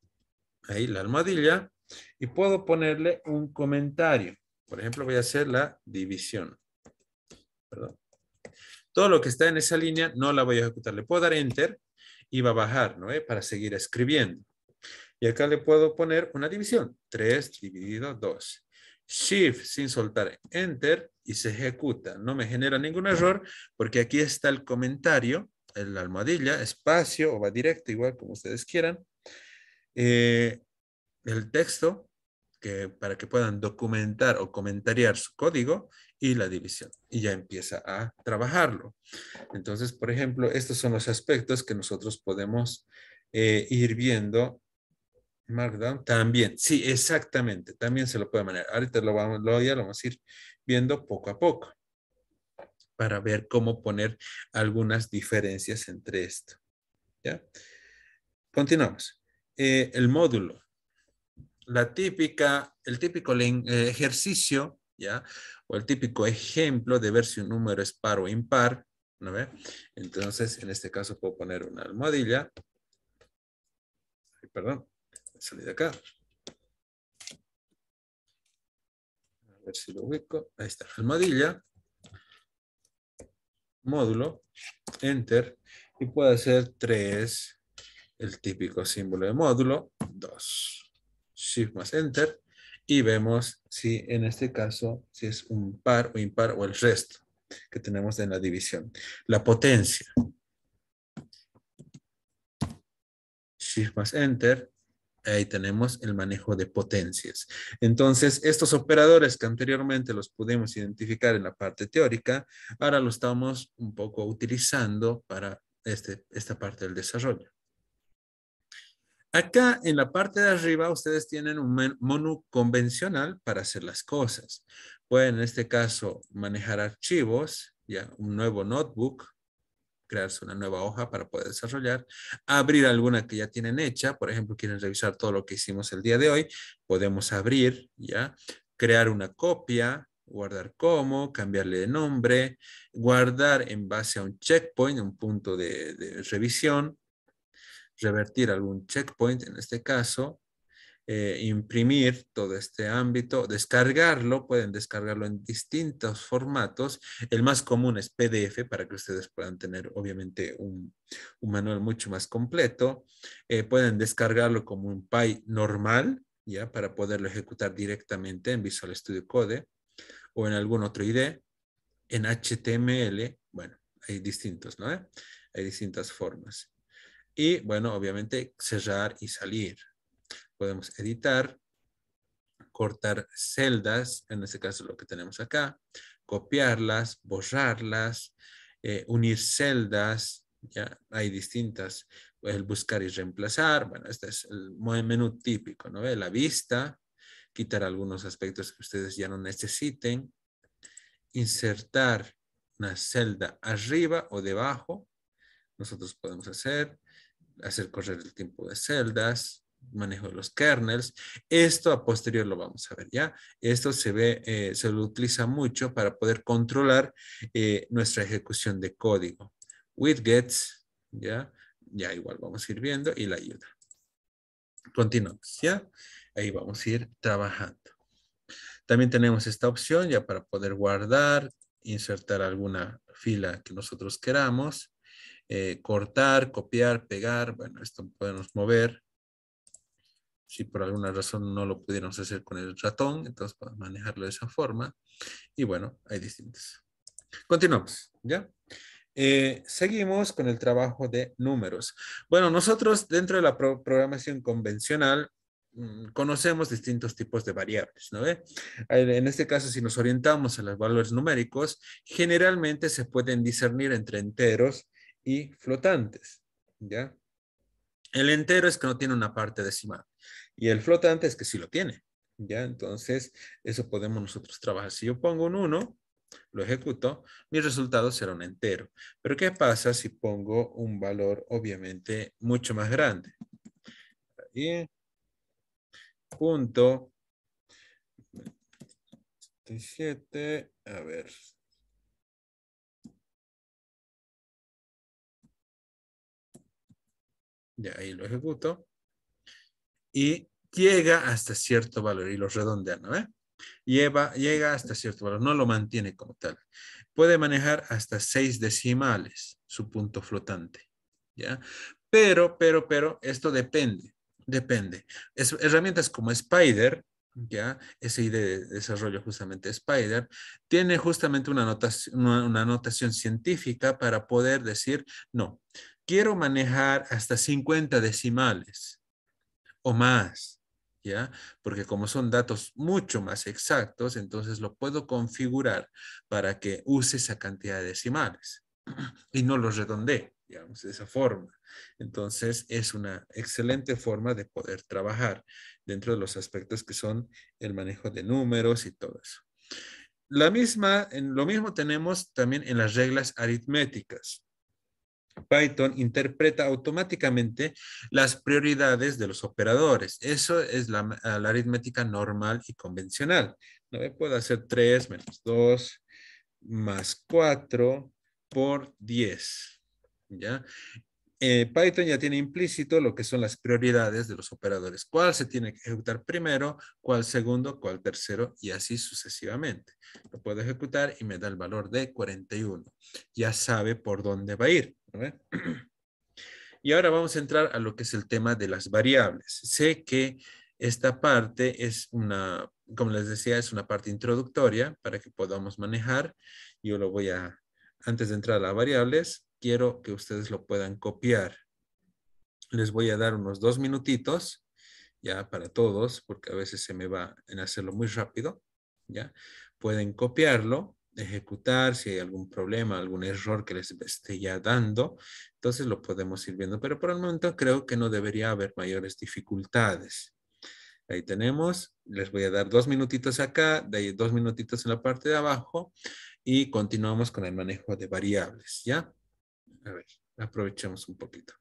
ahí la almohadilla y puedo ponerle un comentario. Por ejemplo, voy a hacer la división. Perdón. Todo lo que está en esa línea no la voy a ejecutar. Le puedo dar Enter y va a bajar, ¿no? Para seguir escribiendo. Y acá le puedo poner una división. 3 dividido 2. Shift sin soltar Enter y se ejecuta. No me genera ningún error porque aquí está el comentario, la almohadilla, espacio o va directo, igual como ustedes quieran. El texto para que puedan documentar o comentariar su código y la división. Y ya empieza a trabajarlo. Entonces, por ejemplo, estos son los aspectos que nosotros podemos ir viendo. Markdown también, sí, exactamente, también se lo puede manejar. Ahorita ya lo vamos a ir viendo poco a poco para ver cómo poner algunas diferencias entre esto. ¿Ya? Continuamos. El módulo. El típico ejercicio, ¿ya? O el típico ejemplo de ver si un número es par o impar, ¿no ve? Entonces, en este caso puedo poner una almohadilla. Ay, perdón, salí de acá. A ver si lo ubico. Ahí está, almohadilla, módulo, enter, y puedo hacer 3, el típico símbolo de módulo, 2, shift más enter, y vemos si en este caso, si es un par o impar o el resto que tenemos en la división. La potencia, shift más enter, ahí tenemos el manejo de potencias. Entonces, estos operadores que anteriormente los pudimos identificar en la parte teórica, ahora lo estamos un poco utilizando para esta parte del desarrollo. Acá en la parte de arriba ustedes tienen un menú convencional para hacer las cosas. Pueden en este caso manejar archivos, ya un nuevo notebook, crearse una nueva hoja para poder desarrollar, abrir alguna que ya tienen hecha, por ejemplo, quieren revisar todo lo que hicimos el día de hoy, podemos abrir, ya, crear una copia, guardar como, cambiarle de nombre, guardar en base a un checkpoint, un punto de revisión, revertir algún checkpoint en este caso, imprimir todo este ámbito, descargarlo, pueden descargarlo en distintos formatos. El más común es PDF para que ustedes puedan tener obviamente un manual mucho más completo. Pueden descargarlo como un PY normal, ya, para poderlo ejecutar directamente en Visual Studio Code o en algún otro IDE. En HTML, bueno, hay distintos, ¿no? Hay distintas formas. Y bueno, obviamente cerrar y salir. Podemos editar, cortar celdas, en este caso lo que tenemos acá, copiarlas, borrarlas, unir celdas, ya hay distintas, el buscar y reemplazar, bueno, este es el menú típico, ¿no? La vista, quitar algunos aspectos que ustedes ya no necesiten, insertar una celda arriba o debajo, nosotros podemos hacer correr el tiempo de celdas, manejo de los kernels. Esto a posterior lo vamos a ver, ¿ya? Esto se ve, se lo utiliza mucho para poder controlar nuestra ejecución de código. Widgets, ¿ya? Ya igual vamos a ir viendo y la ayuda. Continuamos, ¿ya? Ahí vamos a ir trabajando. También tenemos esta opción ya para poder guardar, insertar alguna fila que nosotros queramos. Cortar, copiar, pegar, bueno, esto podemos mover. Si por alguna razón no lo pudiéramos hacer con el ratón, entonces podemos manejarlo de esa forma. Y bueno, hay distintas. Continuamos, ¿ya? Seguimos con el trabajo de números. Bueno, nosotros dentro de la programación convencional conocemos distintos tipos de variables, ¿no ve? En este caso, si nos orientamos a los valores numéricos, generalmente se pueden discernir entre enteros y flotantes, ¿ya? El entero es que no tiene una parte decimal y el flotante es que sí lo tiene, ¿ya? Entonces, eso podemos nosotros trabajar. Si yo pongo un 1, lo ejecuto, mi resultado será un entero. Pero ¿qué pasa si pongo un valor obviamente mucho más grande? Y punto 7, a ver. Ya ahí lo ejecuto. Y llega hasta cierto valor y lo redondea, ¿no? Llega hasta cierto valor, no lo mantiene como tal. Puede manejar hasta 6 decimales su punto flotante, ¿ya? Pero, esto depende. Herramientas como Spider, ¿ya? Ese de desarrollo justamente Spider, tiene justamente una notación científica para poder decir, no, quiero manejar hasta 50 decimales o más. ¿ya? Porque como son datos mucho más exactos, entonces lo puedo configurar para que use esa cantidad de decimales y no los redondee, digamos, de esa forma. Entonces, es una excelente forma de poder trabajar dentro de los aspectos que son el manejo de números y todo eso. Lo mismo tenemos también en las reglas aritméticas. Python interpreta automáticamente las prioridades de los operadores. Eso es la aritmética normal y convencional. ¿No? Puedo hacer 3 menos 2 más 4 por 10. ¿Ya? Python ya tiene implícito lo que son las prioridades de los operadores. ¿Cuál se tiene que ejecutar primero? ¿Cuál segundo? ¿Cuál tercero? Y así sucesivamente. Lo puedo ejecutar y me da el valor de 41. Ya sabe por dónde va a ir. ¿No? Y ahora vamos a entrar a lo que es el tema de las variables. Sé que esta parte es una, como les decía, es una parte introductoria para que podamos manejar. Yo lo voy a, antes de entrar a las variables, quiero que ustedes lo puedan copiar. Les voy a dar unos 2 minutitos, ya para todos, porque a veces se me va en hacerlo muy rápido, ya. Pueden copiarlo, ejecutar, si hay algún problema, algún error que les esté ya dando, entonces lo podemos ir viendo, pero por el momento creo que no debería haber mayores dificultades. Ahí tenemos, les voy a dar 2 minutitos acá, de ahí 2 minutitos en la parte de abajo y continuamos con el manejo de variables, ¿ya? A ver, aprovechemos un poquito.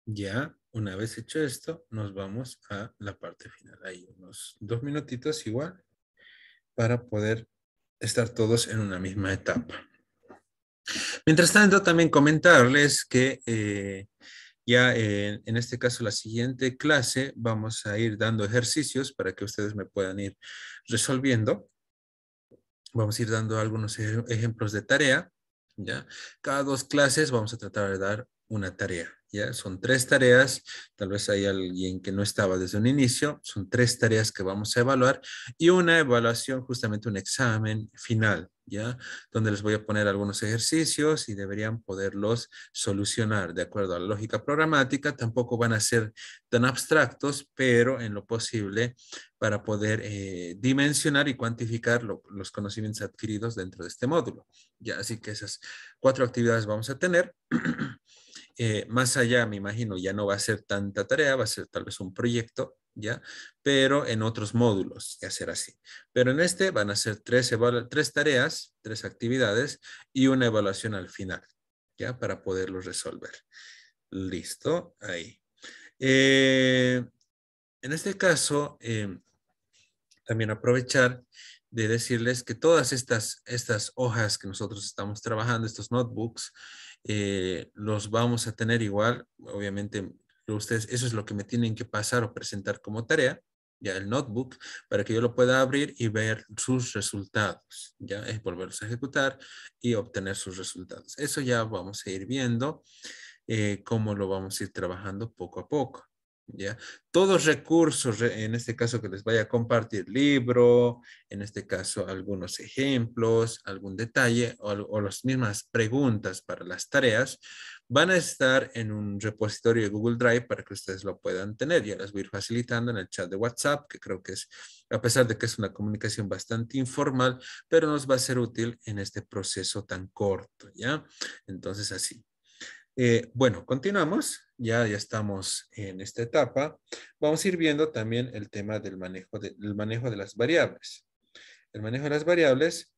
Ya, una vez hecho esto, nos vamos a la parte final. Hay unos 2 minutitos igual para poder estar todos en una misma etapa. Mientras tanto, también comentarles que ya en este caso la siguiente clase vamos a ir dando ejercicios para que ustedes me puedan ir resolviendo. Vamos a ir dando algunos ejemplos de tarea, ¿ya? Cada 2 clases vamos a tratar de dar una tarea, ¿ya? Son 3 tareas, tal vez hay alguien que no estaba desde un inicio, son 3 tareas que vamos a evaluar y una evaluación, justamente un examen final, ¿ya? Donde les voy a poner algunos ejercicios y deberían poderlos solucionar de acuerdo a la lógica programática. Tampoco van a ser tan abstractos, pero en lo posible para poder dimensionar y cuantificar los conocimientos adquiridos dentro de este módulo. Ya, así que esas 4 actividades vamos a tener. Más allá, me imagino, ya no va a ser tanta tarea, va a ser tal vez un proyecto, ¿ya? Pero en otros módulos, ya será así. Pero en este van a ser 3 tareas, 3 actividades y una evaluación al final, ¿ya? Para poderlo resolver. Listo, ahí. En este caso, también aprovechar de decirles que todas estas hojas que nosotros estamos trabajando, estos notebooks, los vamos a tener igual, obviamente ustedes, eso es lo que me tienen que pasar o presentar como tarea, ya el notebook, para que yo lo pueda abrir y ver sus resultados, ya es volverlos a ejecutar y obtener sus resultados. Eso ya vamos a ir viendo cómo lo vamos a ir trabajando poco a poco. ¿Ya? Todos recursos, en este caso que les vaya a compartir libro, en este caso algunos ejemplos, algún detalle o las mismas preguntas para las tareas, van a estar en un repositorio de Google Drive para que ustedes lo puedan tener. Ya las voy a ir facilitando en el chat de WhatsApp, que creo que es, a pesar de que es una comunicación bastante informal, pero nos va a ser útil en este proceso tan corto, ¿ya? Entonces, así. Bueno, continuamos. Ya estamos en esta etapa. Vamos a ir viendo también el tema del manejo de las variables. El manejo de las variables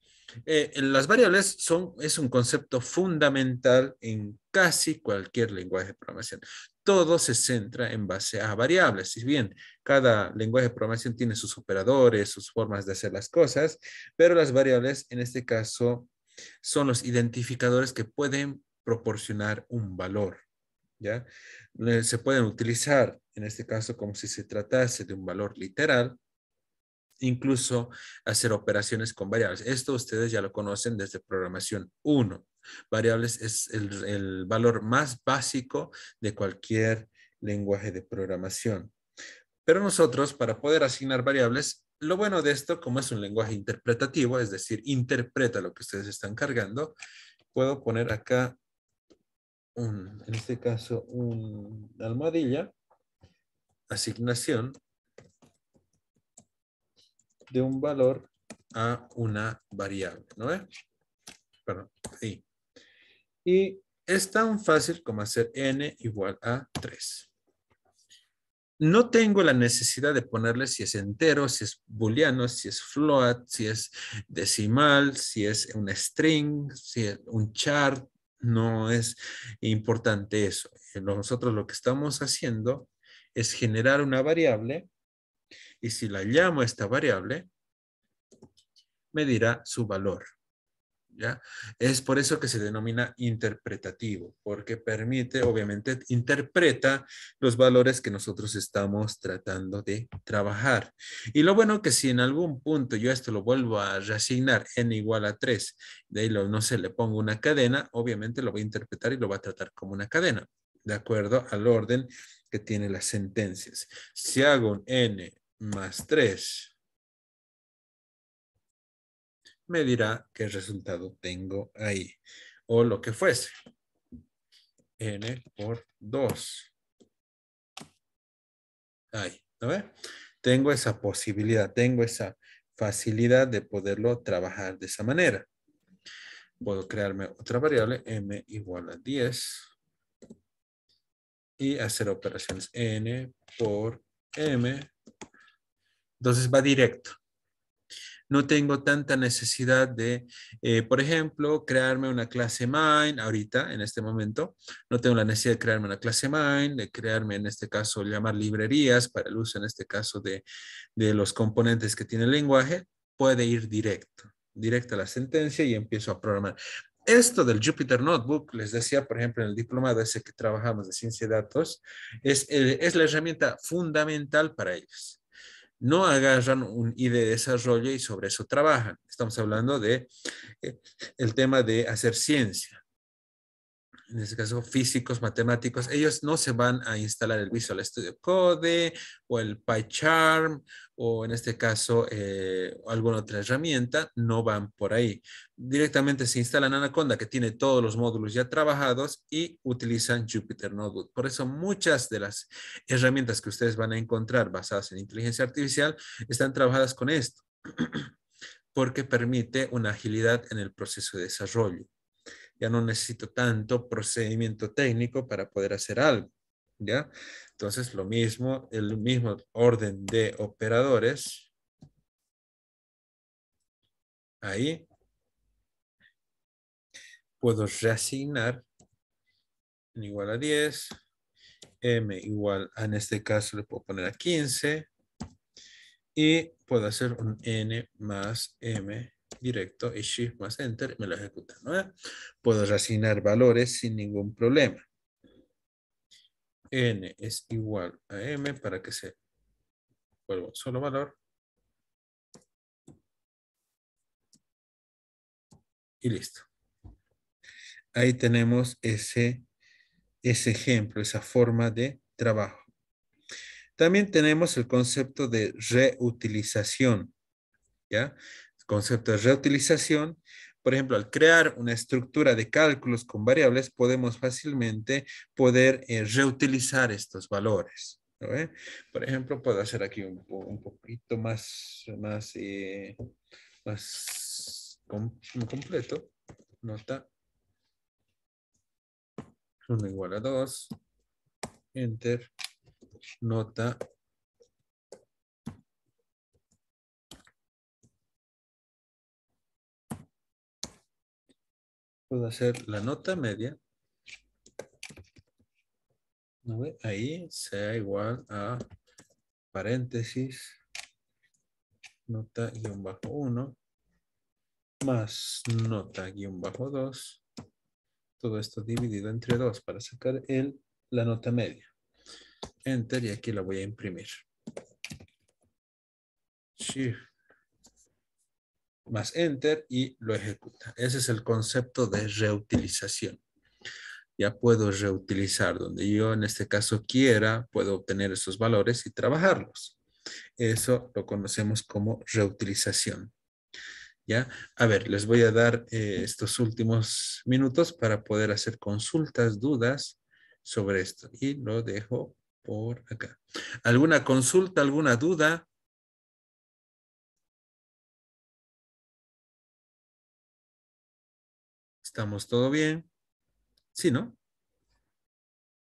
es un concepto fundamental en casi cualquier lenguaje de programación. Todo se centra en base a variables. Si bien cada lenguaje de programación tiene sus operadores, sus formas de hacer las cosas, pero las variables en este caso son los identificadores que pueden proporcionar un valor. ¿Ya? Se pueden utilizar en este caso como si se tratase de un valor literal, incluso hacer operaciones con variables. Esto ustedes ya lo conocen desde programación 1. Variables es el valor más básico de cualquier lenguaje de programación. Pero nosotros, para poder asignar variables, lo bueno de esto, como es un lenguaje interpretativo, es decir, interpreta lo que ustedes están cargando, puedo poner acá, en este caso, una almohadilla, asignación de un valor a una variable, ¿no ve? Perdón, sí. Y es tan fácil como hacer n igual a 3. No tengo la necesidad de ponerle si es entero, si es booleano, si es float, si es decimal, si es un string, si es un char. No es importante eso. Nosotros lo que estamos haciendo es generar una variable y si la llamo a esta variable, me dirá su valor. ¿Ya? Es por eso que se denomina interpretativo, porque permite, obviamente, interpreta los valores que nosotros estamos tratando de trabajar. Y lo bueno que si en algún punto yo esto lo vuelvo a reasignar n igual a 3, de ahí no sé, le pongo una cadena, obviamente lo voy a interpretar y lo va a tratar como una cadena, de acuerdo al orden que tiene las sentencias. Si hago un n más 3, me dirá qué resultado tengo ahí. O lo que fuese. N por 2. Ahí, ¿no ve? Tengo esa posibilidad, tengo esa facilidad de poderlo trabajar de esa manera. Puedo crearme otra variable, m igual a 10. Y hacer operaciones n por m. Entonces va directo. No tengo tanta necesidad de, por ejemplo, crearme una clase main ahorita, en este momento. No tengo la necesidad de crearme una clase main, de crearme, en este caso, llamar librerías para el uso, en este caso, de los componentes que tiene el lenguaje. Puede ir directo a la sentencia y empiezo a programar. Esto del Jupyter Notebook, les decía, por ejemplo, en el diplomado ese que trabajamos de ciencia de datos, es la herramienta fundamental para ellos. No agarran un IDE de desarrollo y sobre eso trabajan. Estamos hablando de el tema de hacer ciencia. En este caso, físicos, matemáticos, ellos no se van a instalar el Visual Studio Code o el PyCharm o en este caso alguna otra herramienta, no van por ahí. Directamente se instalan Anaconda que tiene todos los módulos ya trabajados y utilizan Jupyter Notebook. Por eso muchas de las herramientas que ustedes van a encontrar basadas en inteligencia artificial están trabajadas con esto, porque permite una agilidad en el proceso de desarrollo. Ya no necesito tanto procedimiento técnico para poder hacer algo, ¿ya? Entonces, lo mismo, el mismo orden de operadores. Ahí puedo reasignar n igual a 10, m igual a, en este caso le puedo poner a 15 y puedo hacer un n más m directo y shift más enter, me lo ejecuta, ¿no? Puedo reasignar valores sin ningún problema. N es igual a m para que se vuelva un solo valor. Y listo. Ahí tenemos ese ejemplo, esa forma de trabajo. También tenemos el concepto de reutilización, ¿ya? El concepto de reutilización por ejemplo, al crear una estructura de cálculos con variables, podemos fácilmente poder reutilizar estos valores. ¿No ve? Por ejemplo, puedo hacer aquí un poquito más completo. Nota 1 igual a 2. Enter. Nota. Puedo hacer la nota media. ¿No ve? Ahí sea igual a paréntesis. Nota guión bajo 1. Más nota guión bajo 2. Todo esto dividido entre 2 para sacar la nota media. Enter y aquí la voy a imprimir. Shift más Enter y lo ejecuta. Ese es el concepto de reutilización. Ya puedo reutilizar donde yo en este caso quiera, puedo obtener esos valores y trabajarlos. Eso lo conocemos como reutilización. ¿Ya? A ver, les voy a dar estos últimos minutos para poder hacer consultas, dudas sobre esto. Y lo dejo por acá. ¿Alguna consulta, alguna duda? ¿Estamos todo bien? Sí, ¿no?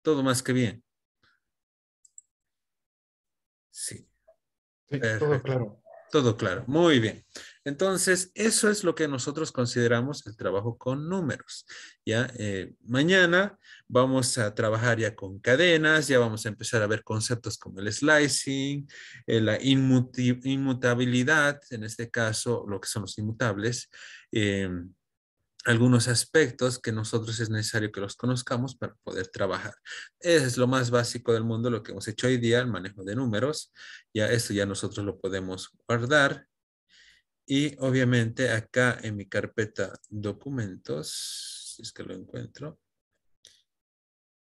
Todo más que bien. Sí, Sí, todo perfecto. claro. Todo claro, muy bien. Entonces, eso es lo que nosotros consideramos el trabajo con números. Ya, mañana vamos a trabajar ya con cadenas, ya vamos a empezar a ver conceptos como el slicing, la inmutabilidad, en este caso, lo que son los inmutables, algunos aspectos que nosotros es necesario que los conozcamos para poder trabajar. Eso es lo más básico del mundo, lo que hemos hecho hoy día, el manejo de números. Ya esto ya nosotros lo podemos guardar. Y obviamente acá en mi carpeta documentos, si es que lo encuentro,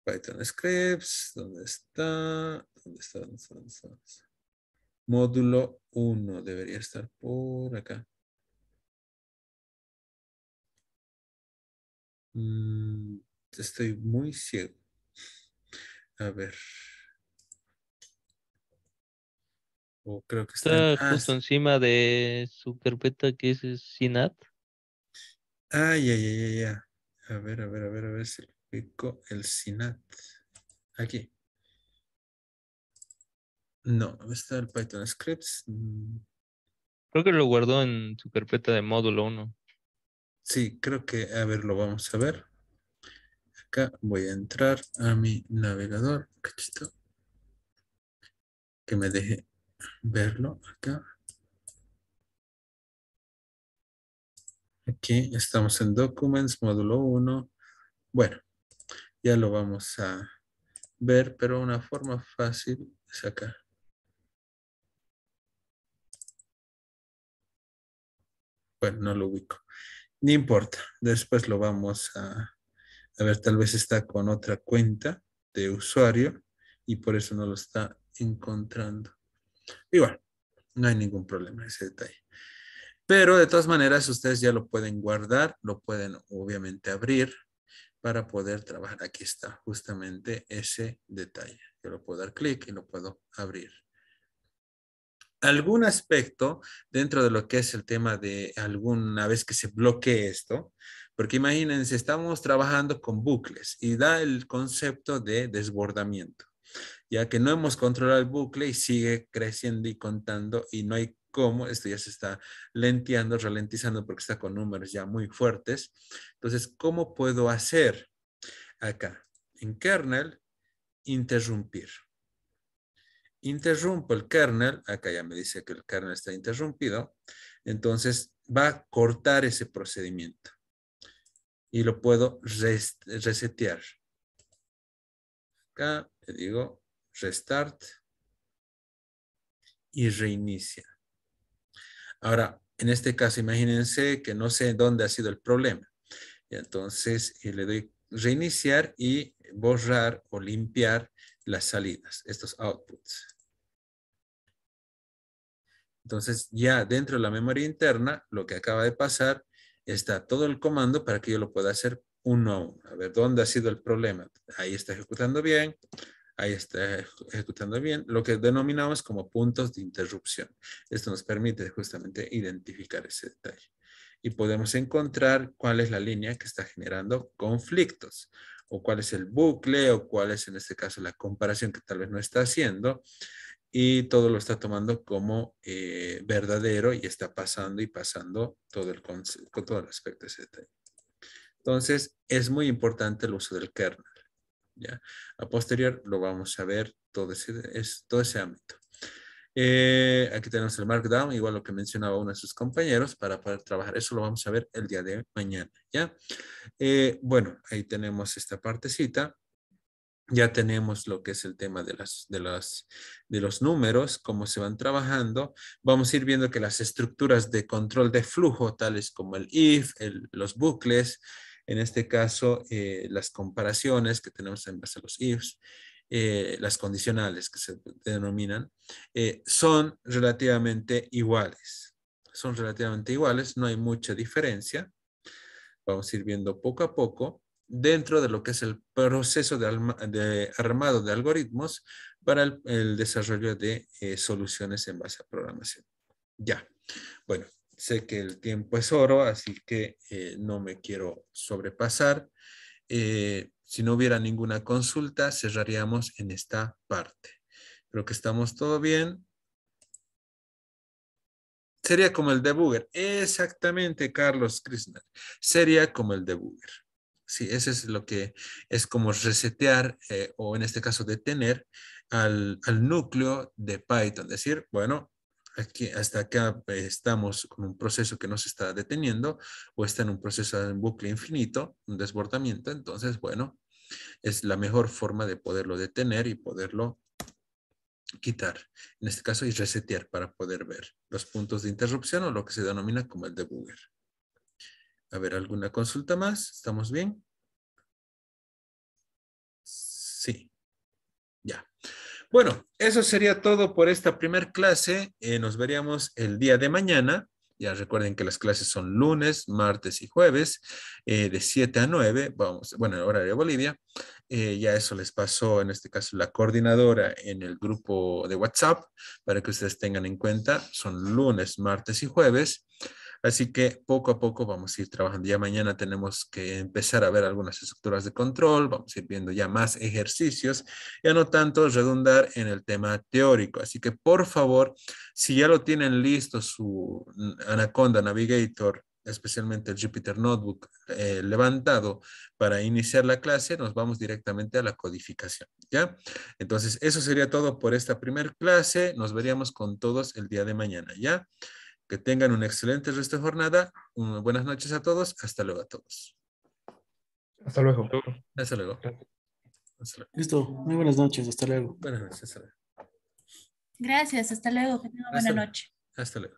Python Scripts, ¿dónde está? ¿Dónde está? ¿Dónde está? ¿Dónde está? ¿Dónde está? Módulo 1 debería estar por acá. Estoy muy ciego. A ver. O creo que está en... Está Ah, justo encima de su carpeta que es SINAT. ay, ay, ay, ay, ay. A ver si lo ubico el SINAT. Aquí. No, ¿dónde está el Python Scripts? Creo que lo guardó en su carpeta de módulo 1. Sí, creo que, a ver, lo vamos a ver. Acá voy a entrar a mi navegador. Cachito. Que me deje verlo acá. Aquí estamos en Documents, módulo 1. Bueno, ya lo vamos a ver, pero una forma fácil es acá. Bueno, no lo ubico. Ni importa. Después lo vamos a ver, tal vez está con otra cuenta de usuario y por eso no lo está encontrando. Igual, no hay ningún problema ese detalle. Pero de todas maneras, ustedes ya lo pueden guardar, lo pueden obviamente abrir para poder trabajar. Aquí está justamente ese detalle. Yo lo puedo dar clic y lo puedo abrir. Algún aspecto dentro de lo que es el tema de alguna vez que se bloquee esto, porque imagínense, estamos trabajando con bucles y da el concepto de desbordamiento, ya que no hemos controlado el bucle y sigue creciendo y contando y no hay cómo, esto ya se está lenteando, ralentizando porque está con números ya muy fuertes. Entonces, ¿cómo puedo hacer acá? En kernel, interrumpir. Interrumpo el kernel, acá ya me dice que el kernel está interrumpido, entonces va a cortar ese procedimiento y lo puedo resetear. Acá le digo restart y reinicia. Ahora, en este caso, imagínense que no sé dónde ha sido el problema. Y entonces le doy reiniciar y borrar o limpiar las salidas, estos outputs. Entonces, ya dentro de la memoria interna, lo que acaba de pasar está todo el comando para que yo lo pueda hacer uno a uno. A ver, ¿dónde ha sido el problema? Ahí está ejecutando bien. Ahí está ejecutando bien, lo que denominamos como puntos de interrupción. Esto nos permite justamente identificar ese detalle. Y podemos encontrar cuál es la línea que está generando conflictos, o cuál es el bucle, o cuál es en este caso la comparación que tal vez no está haciendo, y todo lo está tomando como verdadero y está pasando y pasando todo con todo el aspecto de ese detalle. Entonces, es muy importante el uso del kernel. ¿Ya? A posterior lo vamos a ver todo ese ámbito. Aquí tenemos el Markdown, igual lo que mencionaba uno de sus compañeros, para poder trabajar. Eso lo vamos a ver el día de mañana. ¿Ya? Bueno, ahí tenemos esta partecita. Ya tenemos lo que es el tema de los números, cómo se van trabajando. Vamos a ir viendo que las estructuras de control de flujo, tales como el if, los bucles, en este caso, las comparaciones que tenemos en base a los ifs, las condicionales que se denominan, son relativamente iguales. Son relativamente iguales, no hay mucha diferencia. Vamos a ir viendo poco a poco dentro de lo que es el proceso de armado de algoritmos para el desarrollo de soluciones en base a programación. Ya, bueno, sé que el tiempo es oro, así que no me quiero sobrepasar. Si no hubiera ninguna consulta, cerraríamos en esta parte. Creo que estamos todo bien. Sería como el debugger. Exactamente, Carlos Krishna. Sería como el debugger. Sí, ese es lo que es como resetear o en este caso detener al núcleo de Python. Decir, bueno, aquí, hasta acá estamos con un proceso que no se está deteniendo o está en un proceso de bucle infinito, un desbordamiento. Entonces, bueno, es la mejor forma de poderlo detener y poderlo quitar, en este caso, y resetear para poder ver los puntos de interrupción o lo que se denomina como el debugger. A ver, ¿alguna consulta más? ¿Estamos bien? Sí, ya. Bueno, eso sería todo por esta primer clase. Nos veríamos el día de mañana. Ya recuerden que las clases son lunes, martes y jueves, de 7 a 9, vamos, bueno, el horario de Bolivia. Ya eso les pasó, en este caso, la coordinadora en el grupo de WhatsApp, para que ustedes tengan en cuenta. Son lunes, martes y jueves. Así que poco a poco vamos a ir trabajando. Ya mañana tenemos que empezar a ver algunas estructuras de control, vamos a ir viendo ya más ejercicios, ya no tanto redundar en el tema teórico. Así que por favor, si ya lo tienen listo su Anaconda Navigator, especialmente el Jupyter Notebook levantado para iniciar la clase, nos vamos directamente a la codificación, ¿ya? Entonces, eso sería todo por esta primera clase. Nos veríamos con todos el día de mañana, ¿ya? Que tengan un excelente resto de jornada. Buenas noches a todos. Hasta luego a todos. Hasta luego. Hasta luego. Hasta luego. Listo, muy buenas noches, hasta luego. Buenas noches. Hasta luego. Gracias, hasta luego, que tenga buena Hasta luego. noche. Hasta luego.